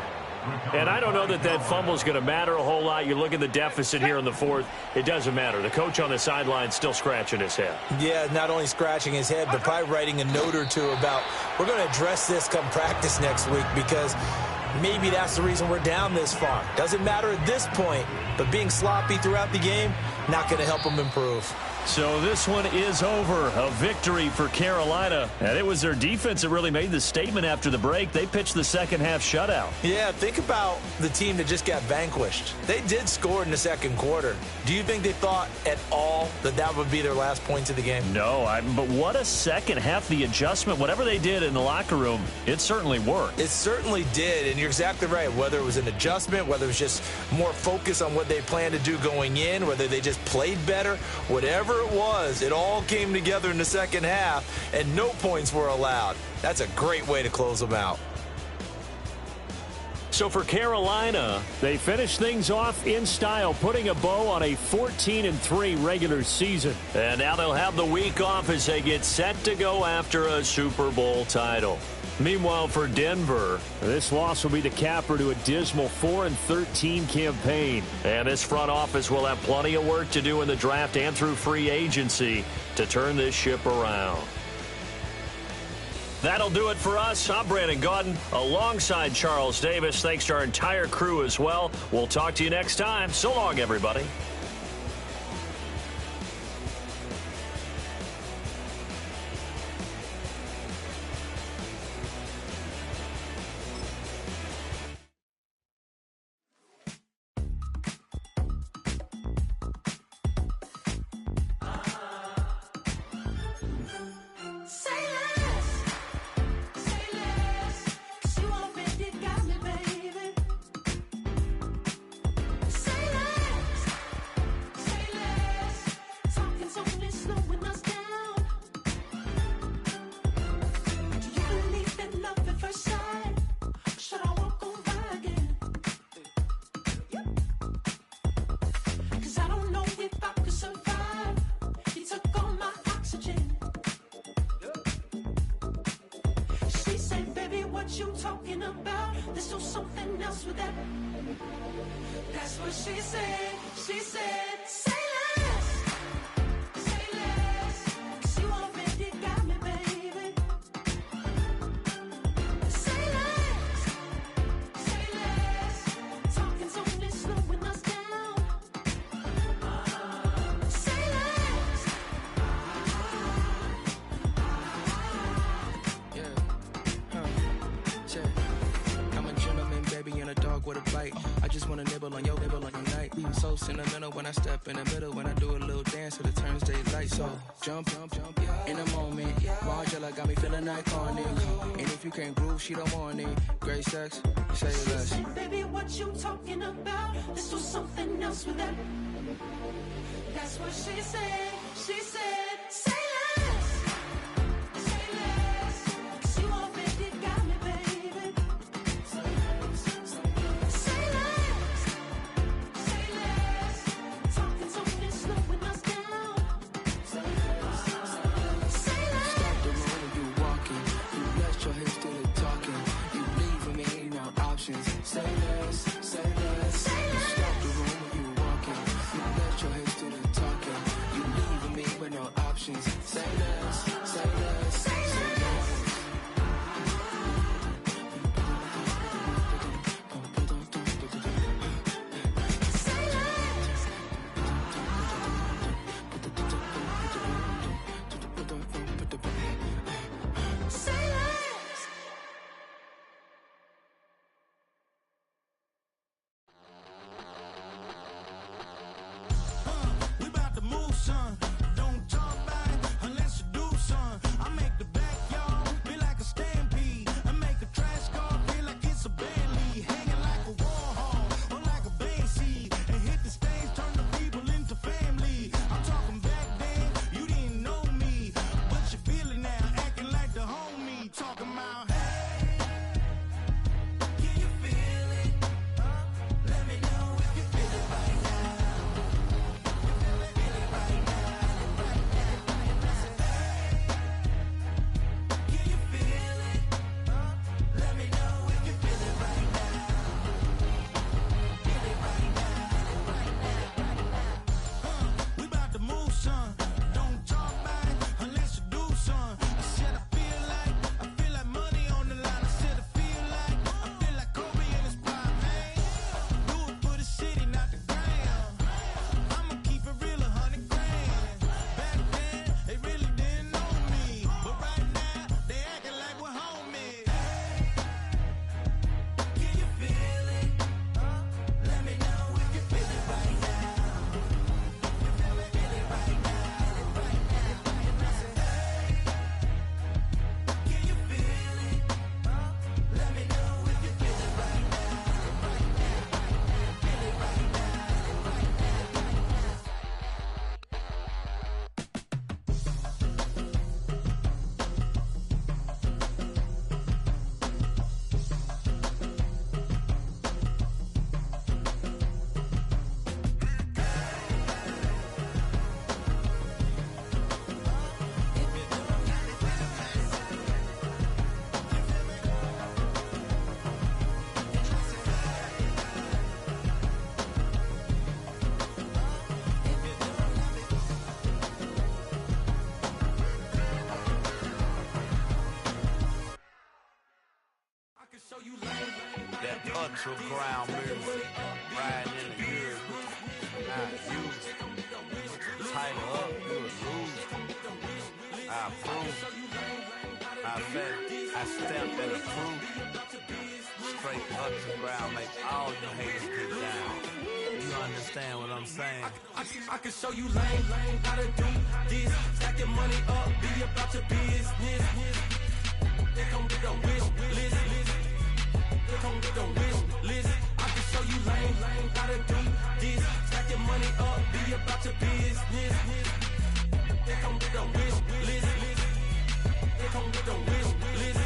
And I don't know that that fumble is going to matter a whole lot. You look at the deficit here in the 4th. It doesn't matter. The coach on the sideline still scratching his head. Yeah, not only scratching his head, but probably writing a note or two about, we're going to address this come practice next week, because maybe that's the reason we're down this far. Doesn't matter at this point, but being sloppy throughout the game, not going to help them improve. So this one is over. A victory for Carolina. And it was their defense that really made the statement after the break. They pitched the second half shutout. Yeah, think about the team that just got vanquished. They did score in the 2nd quarter. Do you think they thought at all that that would be their last points of the game? No, but what a second half. The adjustment, whatever they did in the locker room, it certainly worked. It certainly did, and you're exactly right. Whether it was an adjustment, whether it was just more focus on what they planned to do going in, whether they just played better, whatever it was, it all came together in the second half, and no points were allowed. That's a great way to close them out. So for Carolina, they finish things off in style, putting a bow on a 14-3 regular season. And now they'll have the week off as they get set to go after a Super Bowl title. Meanwhile, for Denver, this loss will be the capper to a dismal 4-13 campaign. And this front office will have plenty of work to do in the draft and through free agency to turn this ship around. That'll do it for us. I'm Brandon Gaudin alongside Charles Davis. Thanks to our entire crew as well. We'll talk to you next time. So long, everybody. You talking about? Let's do something else with that. That's what she said. She said, say less. Say less. 'Cause you already got me, baby. Say less. Say less. Talking's only slowing us down. Say less. Yeah. with a bite. I just wanna nibble on your night. So sentimental when I step in the middle. When I do a little dance, till it turns daylight. So jump, in a moment. Margella got me feeling iconic. And if you can't groove, she don't want it. Great sex, say less. Baby, what you talking about? Let's do something else with that. That's what she said. She said, say less. Say less. 'Cause you already got me, baby. Say less. Say less. Talking slowing us down. Say less. Stop the road when you walking. You let your hips do the talking. You leaving me no options. Say less. Say less. Stop the road when you walking. You let your hips do the talking. You leaving me with no options. Say less. Say less. Say less. We about to move, son. Don't talk about it unless you do, son. I make the backyard feel like a stampede. I make a trash car feel like it's a Bentley. Hanging like a Warhol or like a Banksy. And hit the stage, turn the people into family. I'm talking back then, you didn't know me. But you feel it now, acting like the homie. Talking about, hey, can you feel it? Let me know if you feel it right now. Can you feel it? Let me know if you feel it right now. Feel it right now. We about to move, son. Don't talk about it unless you do, son. I said I feel like money on the line. I said I feel like Kobe in his prime, man. Do it for the city, not the gram. I'ma keep it real, 100 grand. Back then, they really didn't know me. But right now, they acting like we're homies. Can you feel it? Let me know if you feel it right now. Feel it right now. Can you feel it? Let me know if you feel it right now. Feel it right now. I can show you That underground music, riding in the years, I use tighten up, you a lose. I approve. I step and approve. Straight underground, make all you haters get down. You understand what I'm saying? I can show you lame, how to do this. Stack your money up, be about your business. They come with a wish list. They come with a wish list. I can show you lame, how to do this. Stack your money up, be about your business. They come with a wish list. They come with a wish list.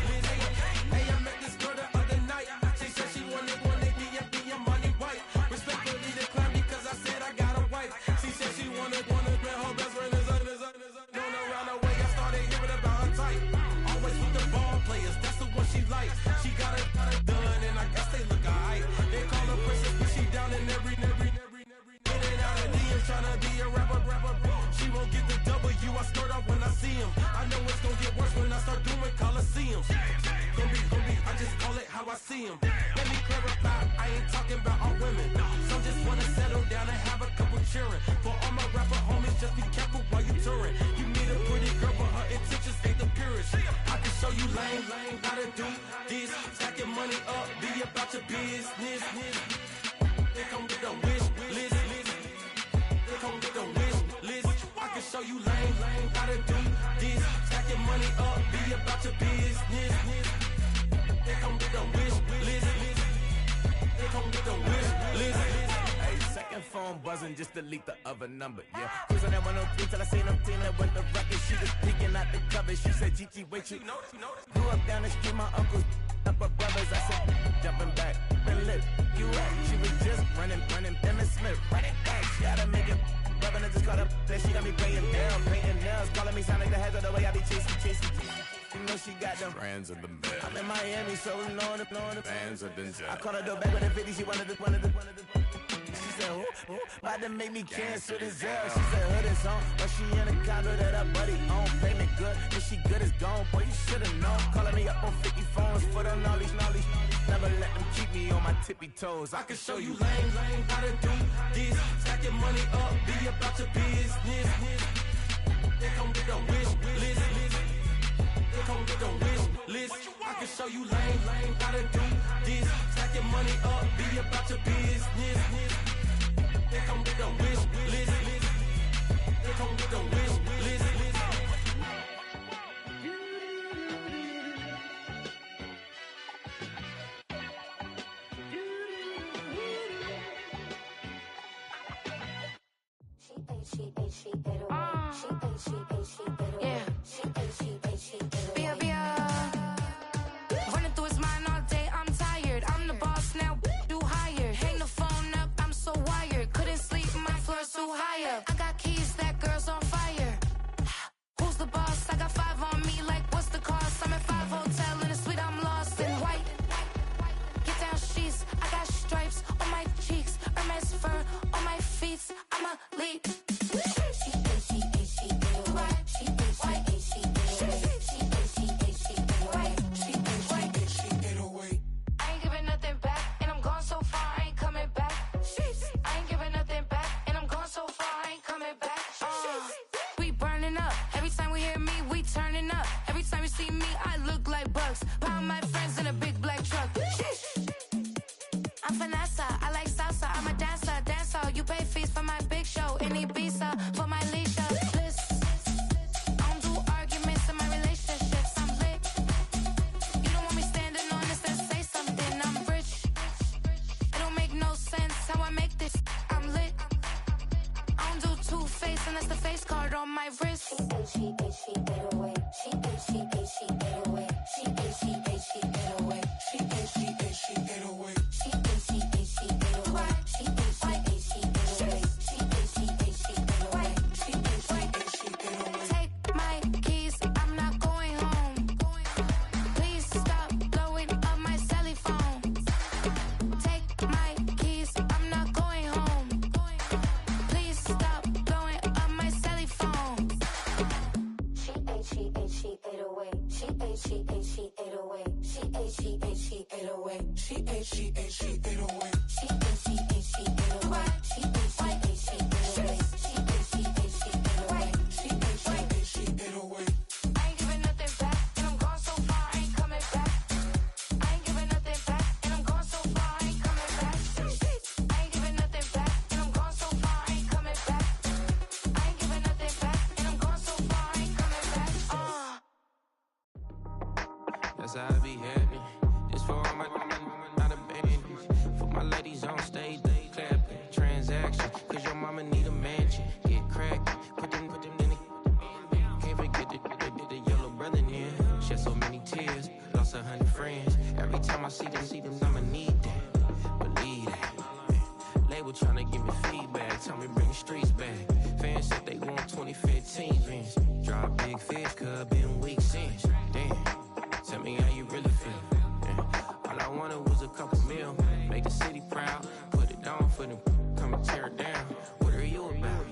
Hey, I met this girl the other night. She said she wanted be your money white. Respectfully declined because I said I got a wife. She said she wanted man, her best friend is known around the way. I started hearing about her type. Always with the ball players, that's the one she likes. She got it done, and I guess they look alright. They call her princess, but she down in every. In and out of DMs, tryna be a rapper. She won't get the W, I skirt off when I see him. I know it's gonna get worse when I start doing Coliseums. Gonna be, I just call it how I see him. Let me clarify, I ain't talking about all women. Some just wanna settle down and have a couple cheering. For all my rapper homies, just be careful while you touring. You meet a pretty girl, but her intentions ain't the purest. I can show you lame, how to do this. Stack your money up, be about your business. money up, be about your business. They come with the wish list. They come with the wish list. Hey, second phone buzzing, just delete the other number, yeah. Cruising at 103 till I seen them team that went the record. She was peeking out the cover. She said, Gigi, wait, you know. Grew up down the street, my uncles up her brothers. I said, jumping back, been lit. You at? She was just running, Emmitt Smith, running back. She had to make it. Rubbing it, just caught up. Then she got me paying down, painting nails. Calling me sound like the heads of the way I be chasing. You know she got them Brands of the bed. I'm in Miami, so know the Bands of the I caught her door back with a 50, she wanted the. She said, who? About to make me cancel this L. She said, hood is on, but she in a condo that her buddy own. Payment good, if she good is gone. Boy, you should've known. Calling me up on 50 phones, foot on all these. Never let them keep me on my tippy toes. I can show you lame, how to do this. Stack your money up, be about your business. They come with the wish list. They come with the wish list. I can show you lame, how to do this. Stack your money up, be about your business. They come with the wish list. They come with the wish list. Running through his mind all day, I'm tired. I'm the boss now, do higher. Hang the phone up, I'm so wired. Couldn't sleep, my floor's too high up. I got keys, that girl's on fire. Who's the boss? I got 5 on me, like what's the cost? I'm at 5 hotel in a suite, I'm lost in white. Get down sheets, I got stripes on my cheeks. Hermes fur on my feet, I'm a lead. Pound my friends in a big black truck. I'm Vanessa, I like salsa. I'm a dancer. You pay fees for my big show in Ibiza for my leisure. I don't do arguments in my relationships. I'm lit. You don't want me standing on this and say something. I'm rich. It don't make no sense how I make this. I'm lit. I don't do two-face and that's the face card on my wrist. She get away. She get away. Take my keys, I'm not going home. Please stop blowing up my celly phone. Take my keys, I'm not going home. Please stop blowing up my celly phone. She ate away. She ate away. She ate away. She ate away. I ain't giving nothing back, and I'm gone so far, I ain't coming back. I ain't giving nothing back, and I'm gone so far, I ain't coming back. I ain't giving nothing back, and I'm gone so far, I ain't coming back. I ain't giving nothing back, and I'm gone so far, I ain't coming back. That's how I be happening. This for all my not abandoned. For my ladies on stage, they clapping. Transaction, cause your mama need a mansion. Get cracked, put them in the. Can't forget the yellow brother in. Shed so many tears, lost 100 friends. Every time I see them, I'ma need that. Believe that. Label tryna give me feedback, tell me bring the streets back. Fans said they want 2015 Vince. Drop big fish, cuz been weak since. Damn. Tell me how you really feel. Yeah. All I wanted was a couple mil. Make the city proud. Put it on for them. Come and tear it down. What are you about?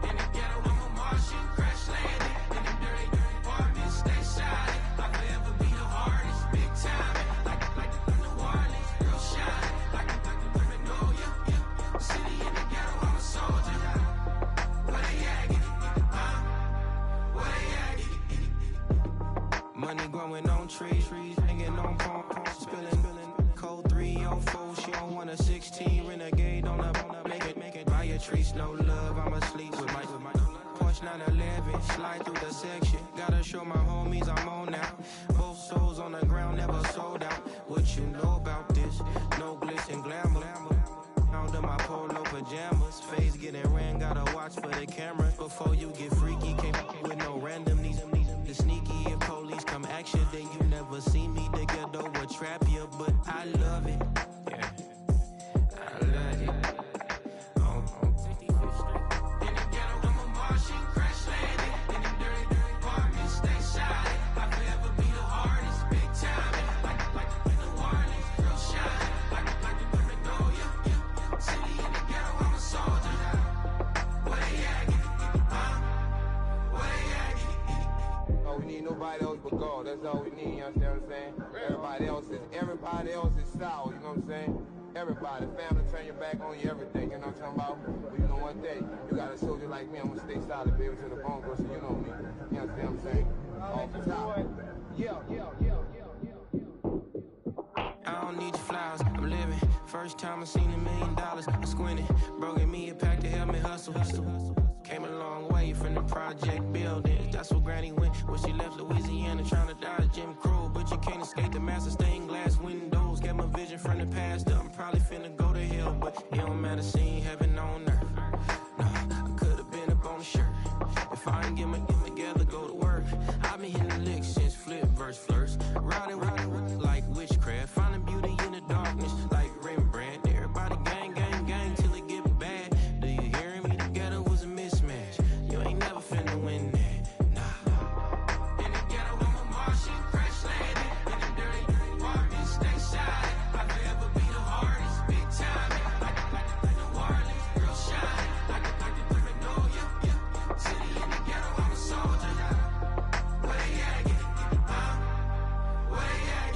In the ghetto, I'm a Martian, crash landing. In the dirty apartments, stay shining. I'll forever be the hardest, big time. Like the New Orleans, real shine. Like the Magnolia, yeah. City in the ghetto, I'm a soldier. Where they at? Where they at? Money growing on trees, hanging on palms, spilling cold 3 on 4. She don't want a 16 renegade on up, make it. Buy a trees, no love. I'm asleep with my Porsche 911, slide through the section. Gotta show my homies I'm on now. Both souls on the ground, never sold out. What you know about this? No glitz and glamour. Under my polo pajamas, face getting ran, gotta watch for the cameras. Before you get freaky, can't with no randomness. The sneaky, if police come action, then you never see me. The ghetto will trap you, but I love it. Yeah, I love it. In the ghetto, I'm a Martian, crash landing. In the dirty, dirty apartments, stay shining. I forever be the hardest, big time. Like the Warnings, real shine. Like the women know you. City in the ghetto, I'm a soldier. Where they at? Where they at? Oh, we need nobody else but God. That's all we need, you understand what I'm saying? Everybody else is sour, you know what I'm saying? Everybody, family, turn your back on you, everything, you know what I'm talking about? But you know one day, you got a soldier like me, I'm gonna stay solid, baby, to the bone, so you know me. You understand what I'm saying? Off the top. Yeah. I don't need your flowers, I'm living. First time I seen $1 million, I squinted. Broken me a pack to help me hustle. Came a long way from the project buildings. That's where Granny went when she left Louisiana, trying to dodge Jim Crow. But you can't escape the master stained glass windows. Get my vision from the past. I'm probably finna go to hell, but it don't matter, seeing heaven on earth. No, I could've been up on the shirt. If I ain't get my together, go to work. I've been hitting the licks since flip verse flirts. Riding like witchcraft, finding beauty in the darkness like Rembrandt. Everybody gang, gang, gang till it get bad. Do you hear me? Together was a mismatch. You ain't never finna win that. Nah. In the ghetto, I'm a Martian, crash landing. In the dirty apartments, stay shining. I forever be the hardest, big time. Like the Warnings, real shine. Like the women know you. City in the ghetto, I'm a soldier. Where they at? Where they at?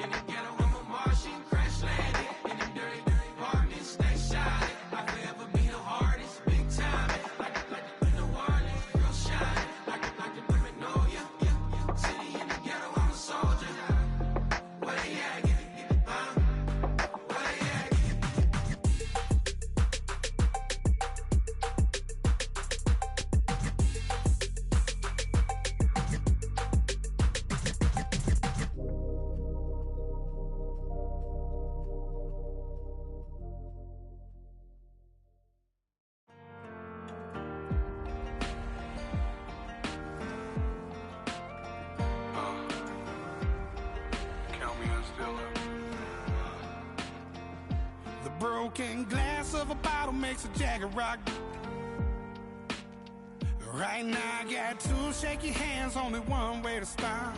In the ghetto, I'm a Martian, crash landing. In the dirty apartments, stay shining. I forever be the hardest, big time. Like the Warnings, real shine. Like the women know you. City in the ghetto, I'm a soldier. Where they at? Where they at? Count me in still up. The broken glass of a bottle makes a Jagger rock. Right now I got two shaky hands, only one way to stop.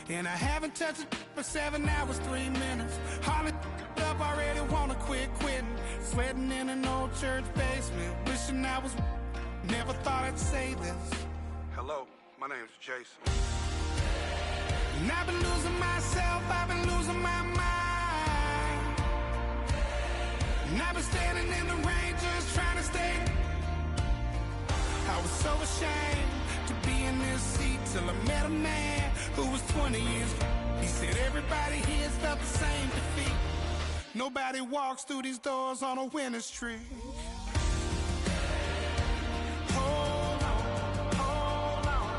And I haven't touched it for 7 hours, 3 minutes. Hardly up, already wanna quit quitting. Sweating in an old church basement, wishing I was. Never thought I'd say this. Hello, my name's Jason. And I've been losing myself, I've been losing my mind. And I've been standing in the rain just trying to stay. I was so ashamed to be in this seat till I met a man who was 20 years. He said everybody here's felt the same defeat. Nobody walks through these doors on a winning streak. Hold on, hold on.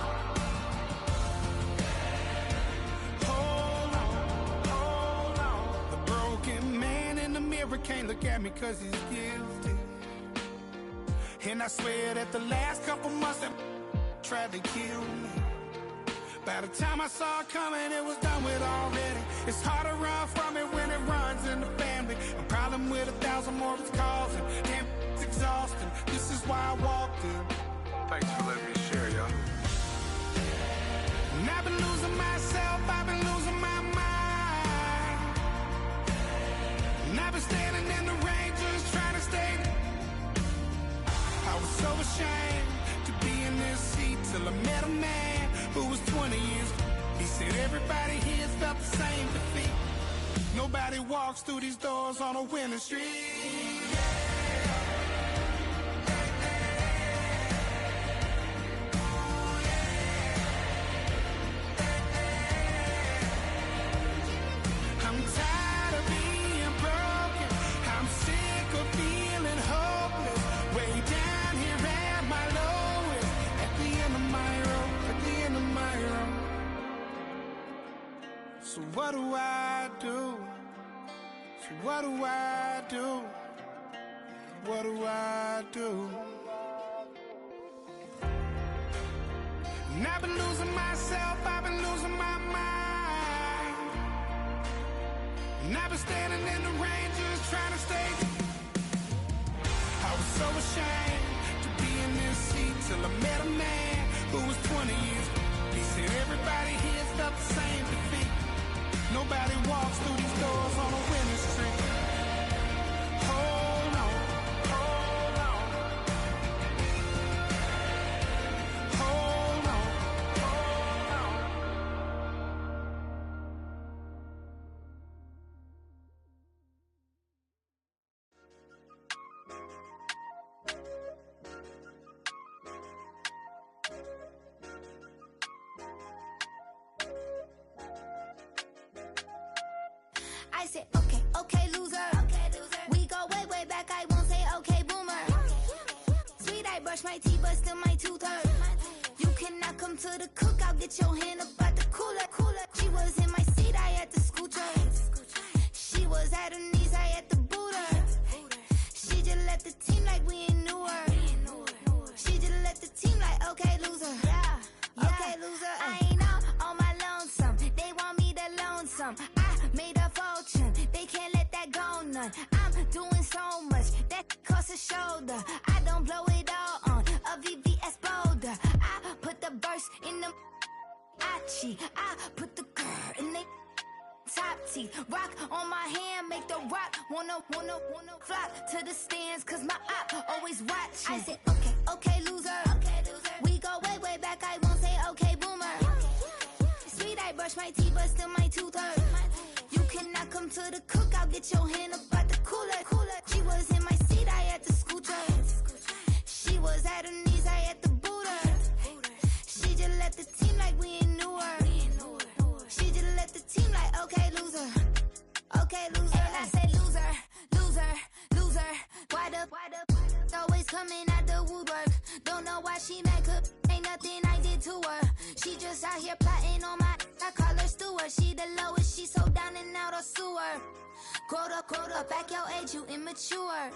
Hold on, hold on. The broken man in the mirror can't look at me 'cause he's guilty. And I swear that the last couple months that tried to kill me. By the time I saw it coming, it was done with already. It's hard to run from it when it runs in the family. A problem with 1,000 more it's causing. Damn, it's exhausting. This is why I walked in. Thanks for letting me share, y'all. And I've been losing myself, I've been losing my mind. And I've been standing in the rain just trying to stay. I was so ashamed to be in this seat till I met a man who was 20 years. He said everybody here's felt the same defeat. Nobody walks through these doors on a winning streak. I'm tired of being broken. I'm sick of feeling hopeless. Way down So what do I do? What do I do? And I've been losing myself, I've been losing my mind. And I've been standing in the rain just trying to stay. I was so ashamed to be in this seat till I met a man who was 20 years. He said everybody here felt the same defeat. Nobody walks through these doors on a winning streak. Hold on, hold on. Hold on, hold on. I said, okay, okay, loser. We go way, way back. I won't say, okay, boomer. Sweet, I brush my teeth, but still my tooth hurt. You cannot come to the cookout, get your hand up at the cooler. She was in my seat, I had to scoot her. She was at her knees, I had to boot her. She just left the team like we ain't knew her. She just left the team like, okay, loser. Okay, loser. I ain't out on my lonesome. They want me to loan some. I made a fortune. They can't let that go none. I'm doing so much that costs a shoulder. I don't blow it all on a VVS boulder. I put the verse in the Achi. I put the girl in the top teeth. Rock on my hand, make the rock wanna flock to the stands, cause my op always watching. I said, okay, okay, loser. We go way, way back, I won't say okay, boomer. Sweet, I brush my teeth, but still my tooth hurt. You cannot come to the cookout, get your hand up at the cooler. She was in my seat, I had to scoot her. She was at her knees, I had to boot her. She just left the team like we ain't knew her. She just left the team like, okay, loser. Okay, loser. And I said, loser, loser, loser. Why the always coming out the woodwork? Don't know why she mad, cause ain't nothing I did to her. She just out here plotting on my, I call her steward. She the lowest, she so down and out of sewer. Growed up, back your age, you immature.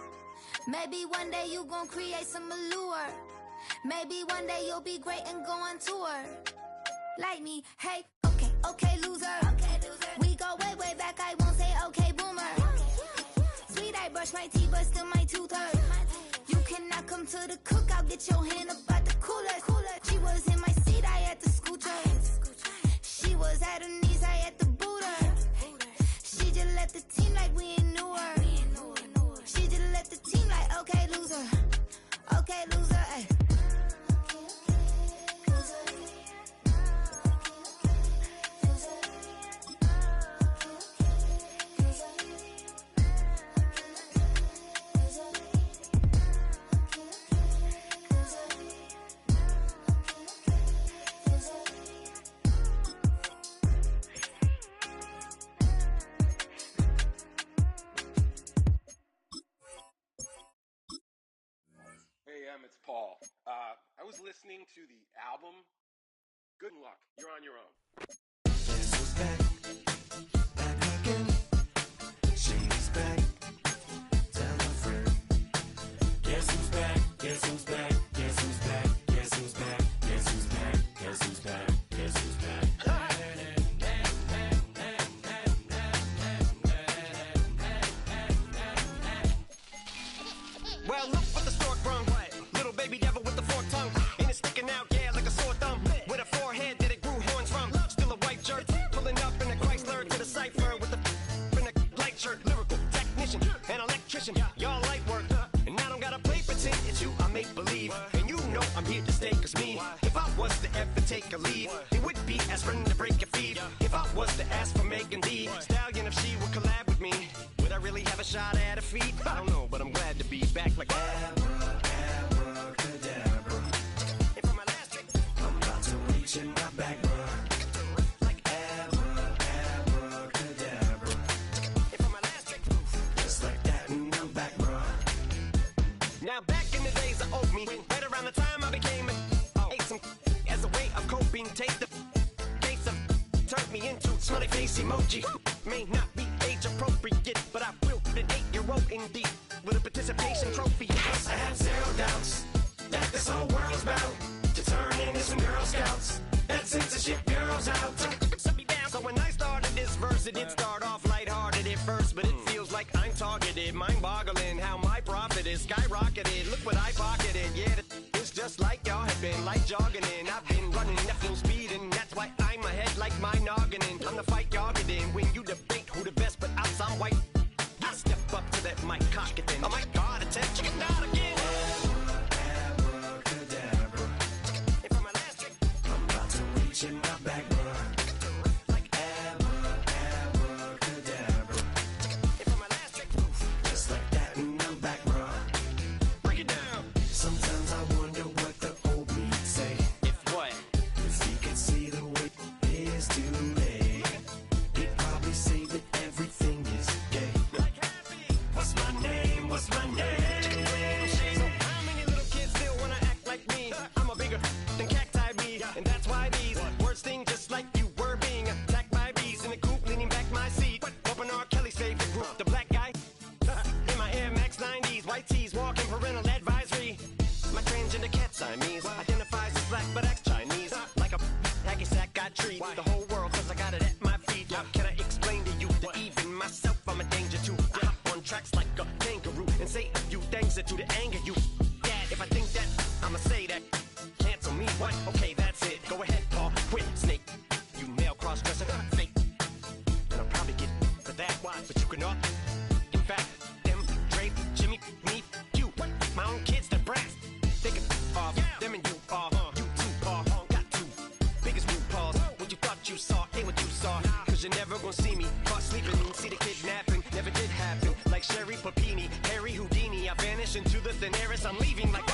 Maybe one day you gon' create some allure. Maybe one day you'll be great and go on tour. Like me, hey, okay, okay, loser. We go way, way back, I won't say okay, boomer. Sweet, I brush my teeth, but still my tooth hurt. You cannot come to the cookout, get your hand up at the cooler. She was in my seat, I had to scoot her. She was at her knees, I had to boot her. She just left the team like we ain't knew her. She just left the team like, okay, loser. Okay, loser, ay. It's Paul. I was listening to the album. Good luck. You're on your own. Guess who's back? Back again. She's back. Tell a friend. Guess who's back? Guess who's back? Guess who's back? Guess who's back? Guess who's back? Guess who's back? Guess who's back? Well, look what the stork brung. Little baby devil with the forked tongue. And it's sticking out, yeah, like a sore thumb. With a forehead that it grew horns from. Still a white shirt, pulling up in a Chrysler to the cipher with a light shirt. Lyrical technician, an electrician, y'all light work. And I don't gotta play pretend, it's you I make believe. And you know I'm here to stay, cause me, if I was to ever take a leave, it would be aspirin to break your feet. If I was to ask for Megan Thee Stallion, if she would collab with me, would I really have a shot at her feet? I don't know, but I'm glad to be back like abracadabra. And for my last trick, I'm about to reach in my back, bruh. Like abracadabra. And for my last trick, just like that, and I'm back, bruh. Now back in the days of oat me, right around the time I became ate some as a way of coping. Take the case of turned me into smiley face emoji. May not be age appropriate, skid, but I will put an 8-year-old indeed with a participation trophy. Yes, I have zero doubts that this whole world's about to turn into some Girl Scouts. That censorship bureau's out. So when I started this verse, it did start off lighthearted at first, but it feels like I'm targeted. Mind-boggling how my profit is skyrocketed. Look what I pocketed. Yeah, it's just like y'all have been like jogging in. I've been running at full speed, and that's why I'm ahead like my noggin. I'm the fight y'all get in when you debate who the best, but I'm some white. I step up to that mic, cock it then. Oh my God, it's that chicken out again. Abracadabra. And for my last trick, I'm about to reach in my back, bro. Like abracadabra. And for my last trick, just like that, and I'm back, bro. Break it down. Sometimes I wonder what the old me say. If what? If he could see the way it is today, he'd probably say that everything is gay. What's my name? What's my name? So how many little kids still wanna act like me? I'm a bigger than cacti me, and that's why these words sting just like you were being attacked by bees in the coop, leaning back my seat. Open R. Kelly's favorite group, the black guy. In my Air Max 90s, white tees, walking parental advisory. My transgender cat Siamese identifies as black but acts Chinese. Like a hacky sack, I treat the whole world 'cause I got it at my feet. How can I explain to you that even myself I'm a danger to? I hop on tracks like a kangaroo and say a few things that to the anger you. Dad, if I think that, I'ma say that. Cancel me, what? Okay, that's it. Go ahead, Paul. Quit, snake. You male cross-dresser, fake. And I'll probably get for that, but you can not. In fact, them, Dre, Jimmy, me, you. My own kids, the brass. They can off, them and you off. You too, Paul, got two. Biggest blue paws. What you thought you saw ain't what you saw. 'Cause you're never gonna see me caught sleeping. See the kidnapping, never did happen. Like Sherry Papini, Harry Houdini. I vanish into the thin air as I'm leaving like